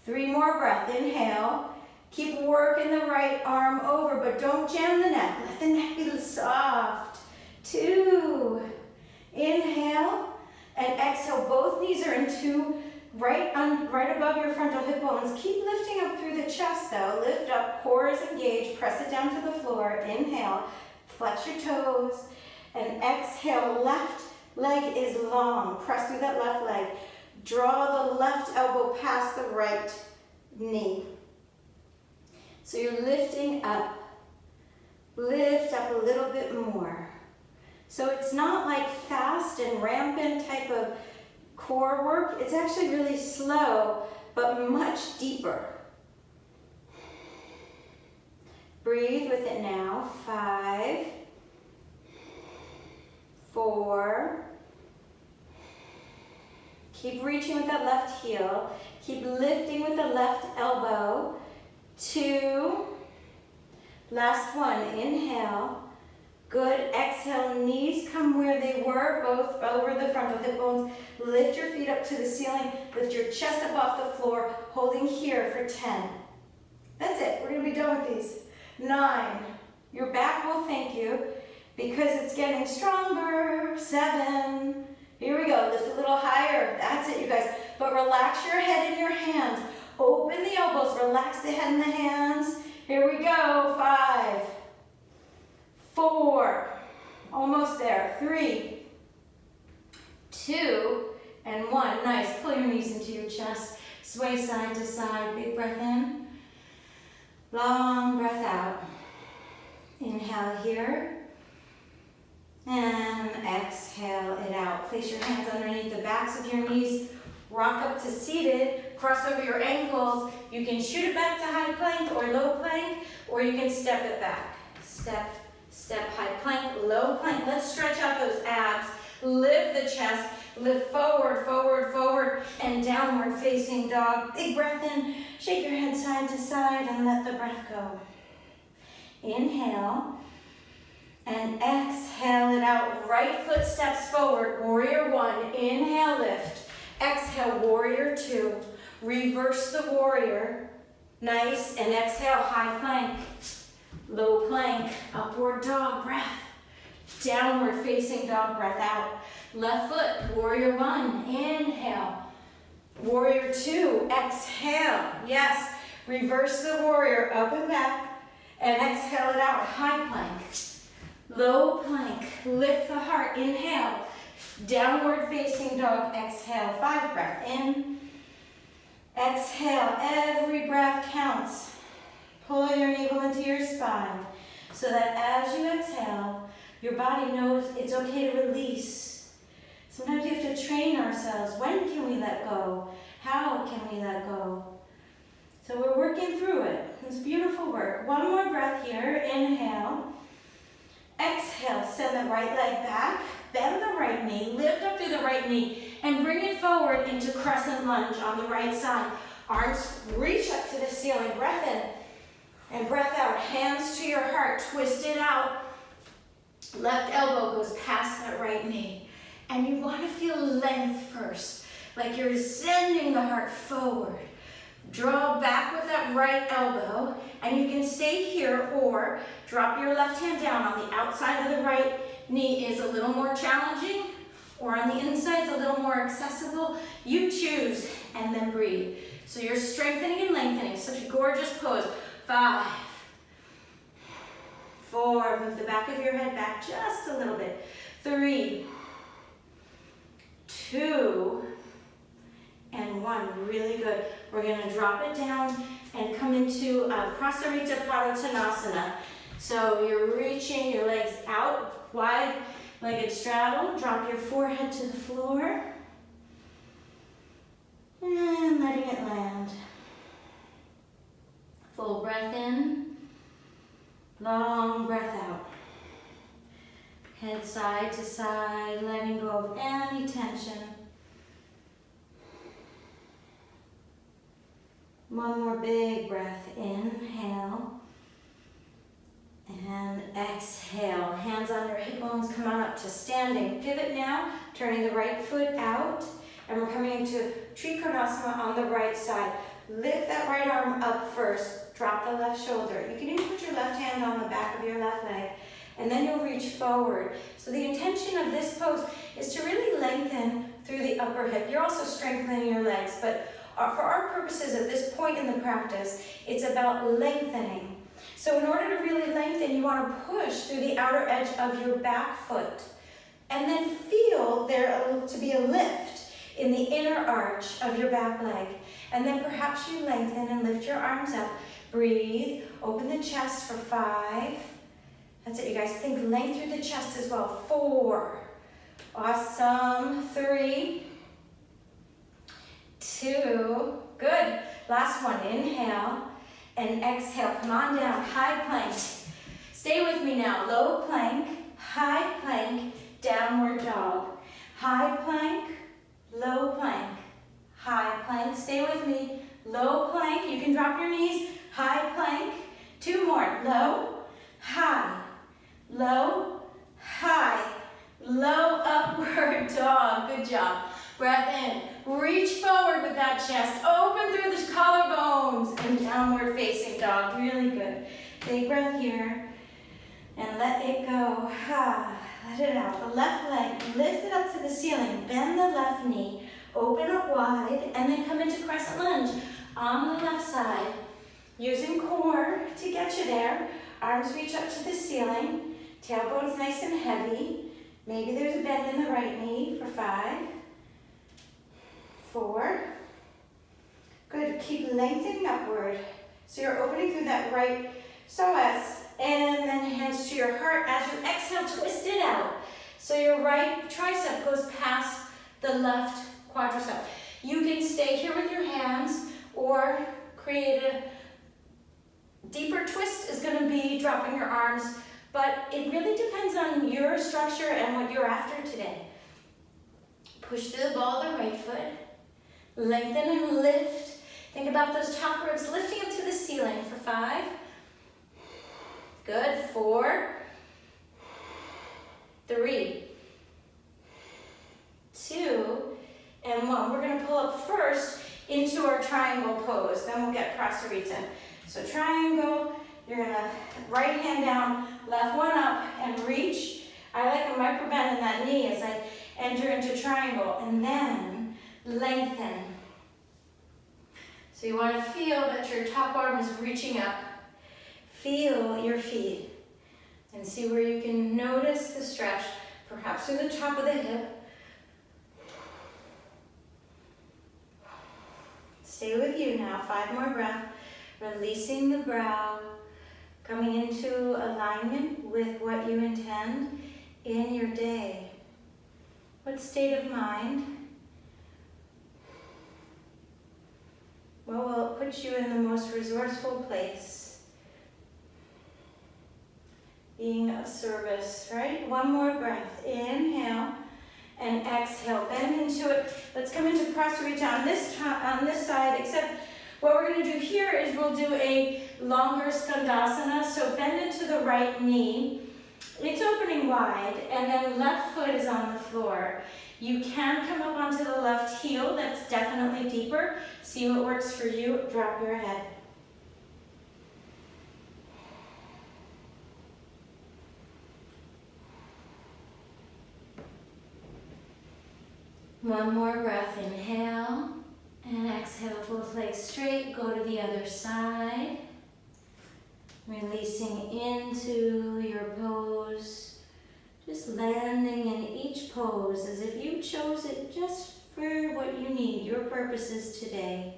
3 more breaths. Inhale. Keep working the right arm over, but don't jam the neck. Let the neck be soft. 2. Inhale. And exhale. Both knees are into right above your frontal hip bones. Keep lifting up through the chest though. Lift up. Core is engaged. Press it down to the floor. Inhale. Flex your toes. And exhale. Left leg is long. Press through that left leg. Draw the left elbow past the right knee. So you're lifting up. Lift up a little bit more. So it's not like fast and rampant type of core work. It's actually really slow, but much deeper. Breathe with it now. 5, 4. Keep reaching with that left heel. Keep lifting with the left elbow. 2. Last one. Inhale. Good. Exhale. Knees come where they were, both over the frontal hip bones. Lift your feet up to the ceiling. Lift your chest up off the floor, holding here for 10. That's it. We're going to be done with these. 9. Your back will thank you because it's getting stronger. 7. Here we go, lift a little higher. That's it, you guys. But relax your head in your hands. Open the elbows, relax the head in the hands. Here we go, 5, 4, almost there. 3, 2, and 1. Nice, pull your knees into your chest. Sway side to side, big breath in. Long breath out. Inhale here. And exhale it out. Place your hands underneath the backs of your knees. Rock up to seated. Cross over your ankles. You can shoot it back to high plank or low plank, or you can step it back. Step, step, high plank, low plank. Let's stretch out those abs. Lift the chest. Lift forward, forward, forward, and downward facing dog. Big breath in. Shake your head side to side and let the breath go. Inhale. And exhale it out. Right foot steps forward. Warrior 1. Inhale, lift. Exhale, warrior 2. Reverse the warrior. Nice. And exhale, high plank. Low plank. Upward dog breath. Downward facing dog breath out. Left foot, warrior 1. Inhale. Warrior 2. Exhale. Yes. Reverse the warrior. Up and back. And exhale it out. High plank. Low plank, lift the heart, inhale. Downward facing dog, exhale. 5 breath in. Exhale, every breath counts. Pull your navel into your spine so that as you exhale, your body knows it's okay to release. Sometimes we have to train ourselves. When can we let go? How can we let go? So we're working through it. It's beautiful work. One more breath here. Inhale. Exhale. Send the right leg back. Bend the right knee. Lift up through the right knee. And bring it forward into Crescent Lunge on the right side. Arms reach up to the ceiling. Breath in and breath out. Hands to your heart. Twist it out. Left elbow goes past that right knee. And you want to feel length first. Like you're sending the heart forward. Draw back with that right elbow, and you can stay here or drop your left hand down. On the outside of the right knee is a little more challenging, or on the inside is a little more accessible. You choose, and then breathe. So you're strengthening and lengthening. Such a gorgeous pose. 5, 4, move the back of your head back just a little bit. 3, 2, and 1, really good. We're gonna drop it down and come into Padanasana. So you're reaching your legs out, wide-legged straddle. Drop your forehead to the floor. And letting it land. Full breath in, long breath out. Head side to side, letting go of any tension. One more big breath. Inhale. And exhale. Hands on your hip bones. Come on up to standing. Pivot now. Turning the right foot out. And we're coming into Trikonasana on the right side. Lift that right arm up first. Drop the left shoulder. You can even put your left hand on the back of your left leg. And then you'll reach forward. So the intention of this pose is to really lengthen through the upper hip. You're also strengthening your legs, but for our purposes at this point in the practice, it's about lengthening. So in order to really lengthen, you want to push through the outer edge of your back foot. And then feel there to be a lift in the inner arch of your back leg. And then perhaps you lengthen and lift your arms up. Breathe, open the chest for 5. That's it, you guys. Think length through the chest as well. 4. Awesome. 3. 2. Good. Last one. Inhale and exhale. Come on down. High plank. Stay with me now. Low plank, high plank, downward dog. High plank, low plank, high plank. Stay with me. Low plank. You can drop your knees. High plank. 2 more. Low, high, low, high, low, upward dog. Good job. Breath in. Reach forward with that chest. Open through the collarbones and downward facing dog. Really good. Big breath here. And let it go. Let it out. The left leg, lift it up to the ceiling. Bend the left knee. Open up wide. And then come into Crescent Lunge on the left side. Using core to get you there. Arms reach up to the ceiling. Tailbone's nice and heavy. Maybe there's a bend in the right knee for 5. 4. Good. Keep lengthening upward. So you're opening through that right psoas. And then hands to your heart. As you exhale, twist it out. So your right tricep goes past the left quadricep. You can stay here with your hands or create a deeper twist is going to be dropping your arms. But it really depends on your structure and what you're after today. Push through the ball of the right foot. Lengthen and lift. Think about those top ribs lifting up to the ceiling for 5. Good. 4. 3. 2. And 1. We're going to pull up first into our triangle pose. Then we'll get Prasarita. So triangle. You're going to right hand down, left one up, and reach. I like a micro bend in that knee as I enter into triangle. And then lengthen. So you want to feel that your top arm is reaching up. Feel your feet and see where you can notice the stretch, perhaps through the top of the hip. Stay with you now. 5 more breaths. Releasing the brow, coming into alignment with what you intend in your day. What state of mind? What will it put you in the most resourceful place? Being of service, right? One more breath. Inhale and exhale. Bend into it. Let's come into Prasarita on this side, except what we're going to do here is we'll do a longer Skandasana. So bend into the right knee. It's opening wide, and then left foot is on the floor. You can come up onto the left heel. That's definitely deeper. See what works for you. Drop your head. One more breath. Inhale and exhale. Both legs straight. Go to the other side. Releasing into your pose. Just landing in each pose as if you chose it just for what you need, your purposes today.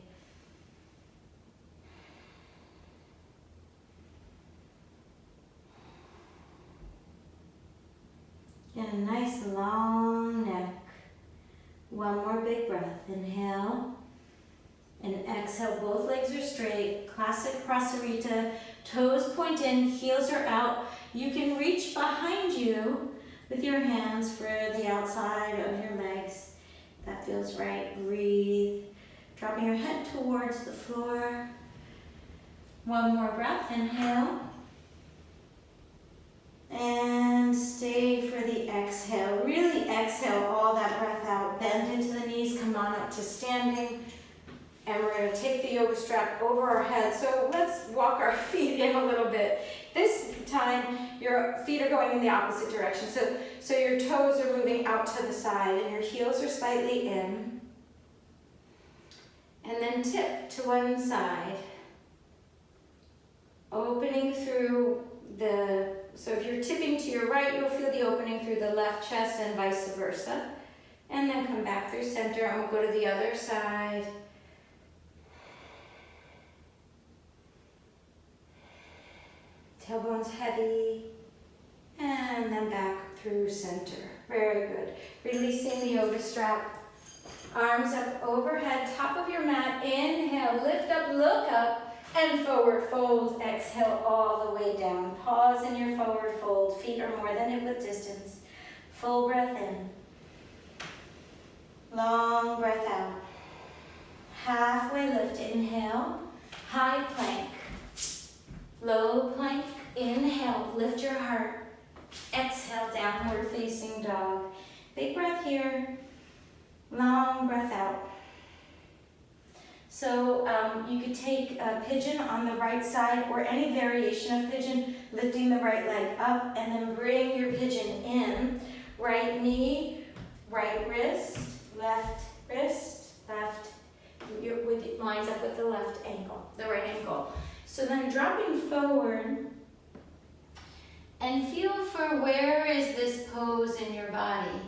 And a nice long neck. One more big breath. Inhale and exhale. Both legs are straight. Classic Prasarita. Toes point in, heels are out. You can reach behind you with your hands for the outside of your legs. That feels right. Breathe. Dropping your head towards the floor. One more breath. Inhale. And stay for the exhale. Really exhale all that breath out. Bend into the knees. Come on up to standing. And we're going to take the yoga strap over our head. So let's walk our feet in a little bit. This time, your feet are going in the opposite direction. So your toes are moving out to the side and your heels are slightly in. And then tip to one side. Opening through so if you're tipping to your right, you'll feel the opening through the left chest and vice versa. And then come back through center and we'll go to the other side. Tailbone's heavy, and then back through center. Very good. Releasing the yoga strap. Arms up overhead, top of your mat. Inhale, lift up, look up, and forward fold. Exhale all the way down. Pause in your forward fold. Feet are more than hip width distance. Full breath in. Long breath out. Halfway lift. Inhale, high plank. Low plank, inhale, lift your heart. Exhale, downward facing dog. Big breath here, long breath out. So you could take a pigeon on the right side or any variation of pigeon, lifting the right leg up and then bring your pigeon in. Right knee, right wrist, left. It lines up with the left ankle, the right ankle. So then dropping forward and feel for where is this pose in your body.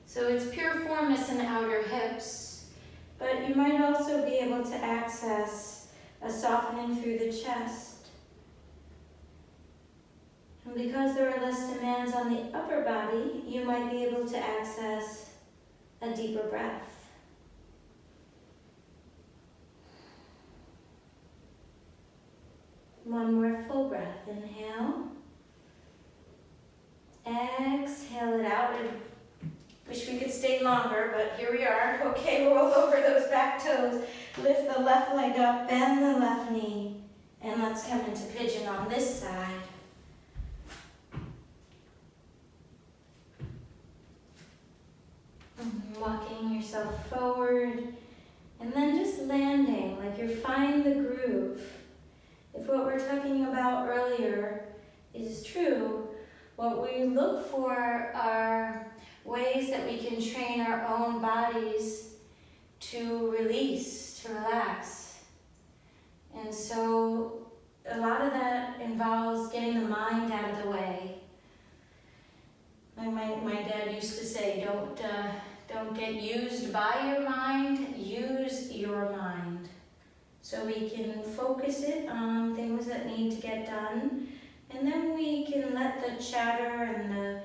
So it's piriformis and outer hips, but you might also be able to access a softening through the chest. And because there are less demands on the upper body, you might be able to access a deeper breath. One more full breath. Inhale. Exhale it out. And wish we could stay longer, but here we are. Okay, roll over those back toes. Lift the left leg up, bend the left knee. And let's come into pigeon on this side. Walking yourself forward. And then just landing like you're finding the groove. If what we're talking about earlier is true, what we look for are ways that we can train our own bodies to release, to relax. And so a lot of that involves getting the mind out of the way. Like my dad used to say, don't get used by your mind, use your mind. So we can focus it on things that need to get done, and then we can let the chatter and the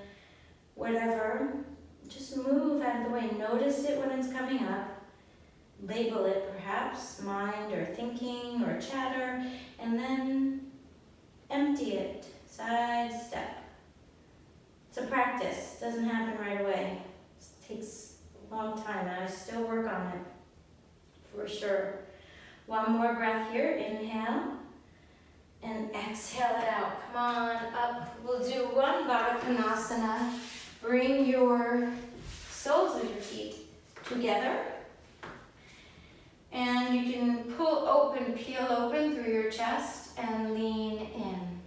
whatever just move out of the way. Notice it when it's coming up. Label it perhaps, mind or thinking or chatter, and then empty it, sidestep. It's a practice, it doesn't happen right away. It takes a long time, and I still work on it, for sure. One more breath here, inhale, and exhale it out. Come on, up. We'll do one Body Panasana. Bring your soles of your feet together. And you can pull open, peel open through your chest and lean in.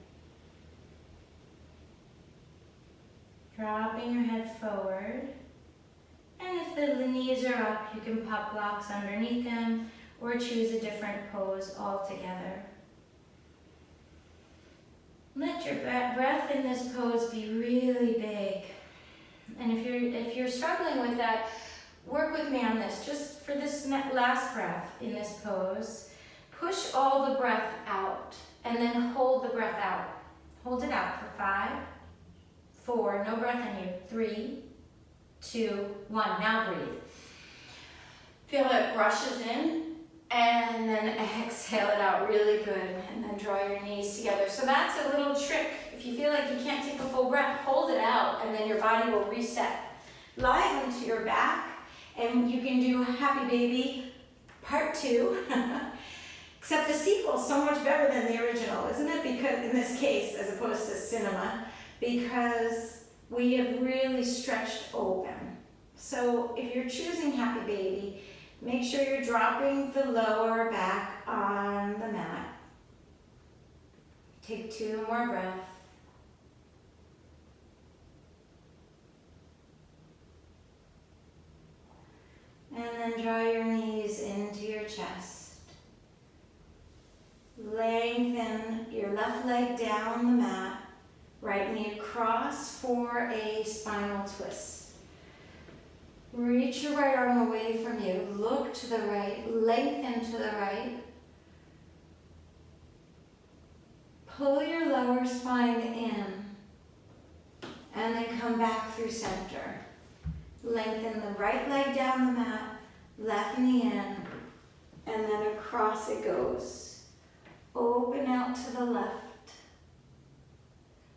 Dropping your head forward. And if the knees are up, you can pop blocks underneath them or choose a different pose altogether. Let your breath in this pose be really big. And if you're struggling with that, work with me on this. Just for this last breath in this pose, push all the breath out and then hold the breath out. Hold it out for 5, 4, no breath in you, 3, 2, 1. Now breathe. Feel it brushes in, and then exhale it out really good, and then draw your knees together. So that's a little trick. If you feel like you can't take a full breath, hold it out, and then your body will reset. Lie onto your back, and you can do Happy Baby Part 2. Except the sequel is so much better than the original, isn't it? Because in this case, as opposed to cinema, because we have really stretched open. So if you're choosing Happy Baby, make sure you're dropping the lower back on the mat. Take 2 more breaths. And then draw your knees into your chest. Lengthen your left leg down the mat, right knee across for a spinal twist. Reach your right arm away from you, look to the right, lengthen to the right. Pull your lower spine in, and then come back through center. Lengthen the right leg down the mat, left knee in, and then across it goes. Open out to the left.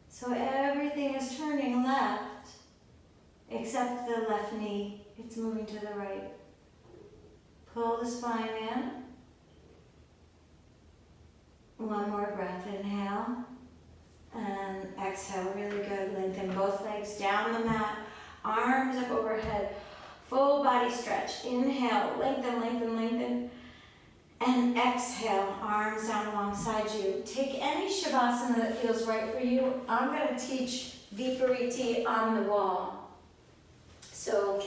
So everything is turning left, except the left knee. It's moving to the right. Pull the spine in. One more breath. Inhale. And exhale. Really good. Lengthen both legs down the mat. Arms up overhead. Full body stretch. Inhale. Lengthen, lengthen, lengthen. And exhale. Arms down alongside you. Take any Shavasana that feels right for you. I'm going to teach Vipariti on the wall. So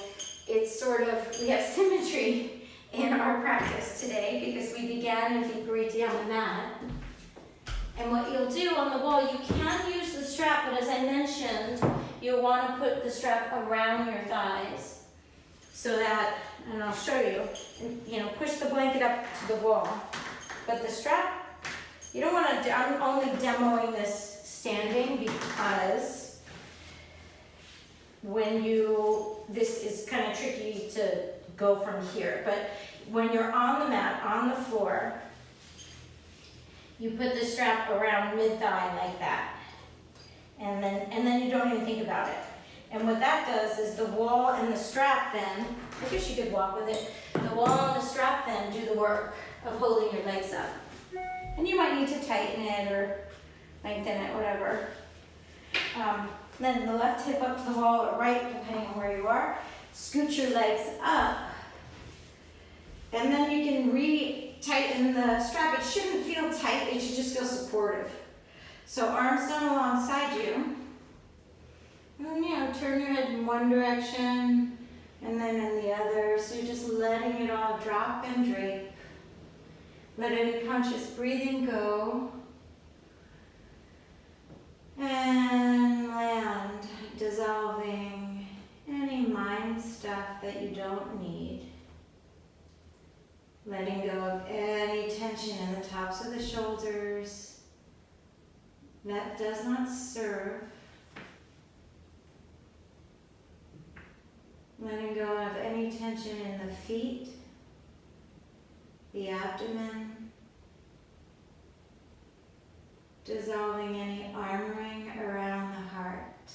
it's sort of, we have symmetry in our practice today because we began in Vipariti on the mat. And what you'll do on the wall, you can use the strap, but as I mentioned, you'll want to put the strap around your thighs so that, and I'll show you, push the blanket up to the wall. But the strap, you don't want to, I'm only demoing this standing because this is kind of tricky to go from here, but when you're on the mat, on the floor, you put the strap around mid-thigh like that, and then you don't even think about it. And what that does is the wall and the strap then, I guess you could walk with it, the wall and the strap then do the work of holding your legs up. And you might need to tighten it or lengthen it, whatever. Then the left hip up to the wall or right, depending on where you are. Scoot your legs up. And then you can re-tighten the strap. It shouldn't feel tight, it should just feel supportive. So arms down alongside you. And turn your head in one direction and then in the other. So you're just letting it all drop and drape. Let any conscious breathing go. And land, dissolving any mind stuff that you don't need. Letting go of any tension in the tops of the shoulders that does not serve. Letting go of any tension in the feet, the abdomen. Dissolving any armoring around the heart.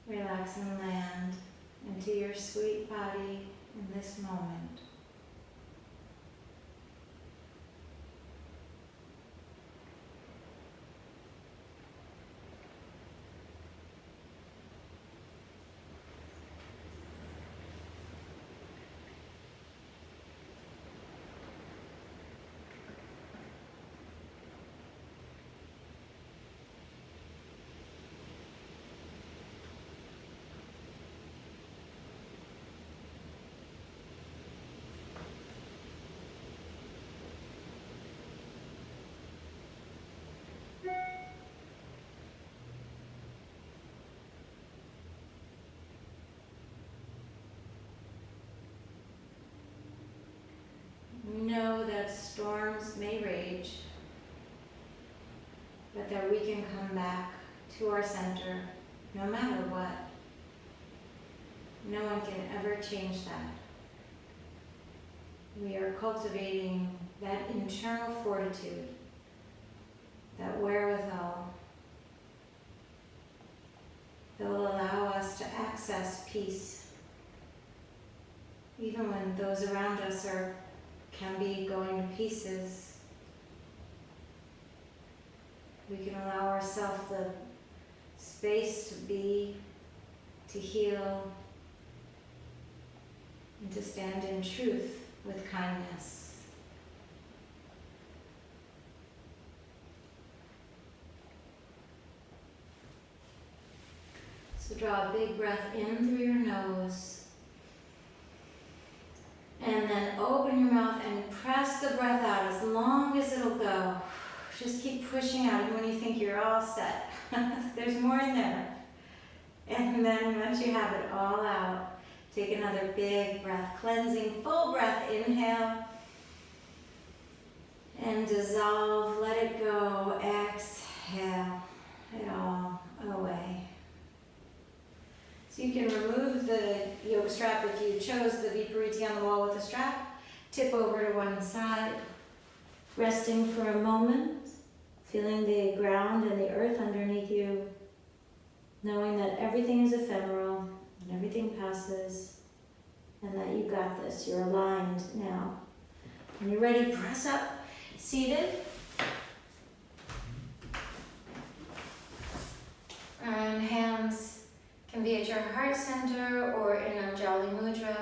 Relax and land into your sweet body in this moment. Know that storms may rage, but that we can come back to our center no matter what. No one can ever change that. We are cultivating that internal fortitude, that wherewithal that will allow us to access peace, even when those around us can be going to pieces. We can allow ourselves the space to be, to heal, and to stand in truth with kindness. So draw a big breath in through your nose. And then open your mouth and press the breath out as long as it'll go. Just keep pushing out even when you think you're all set. There's more in there. And then once you have it all out, take another big breath, cleansing, full breath, inhale. And dissolve, let it go, exhale it all away. So you can remove the yoga strap if you chose the Vipariti on the wall with a strap. Tip over to one side, resting for a moment, feeling the ground and the earth underneath you, knowing that everything is ephemeral and everything passes, and that you got this. You're aligned now. When you're ready, press up, seated. And hands can be at your heart center or in Anjali Mudra.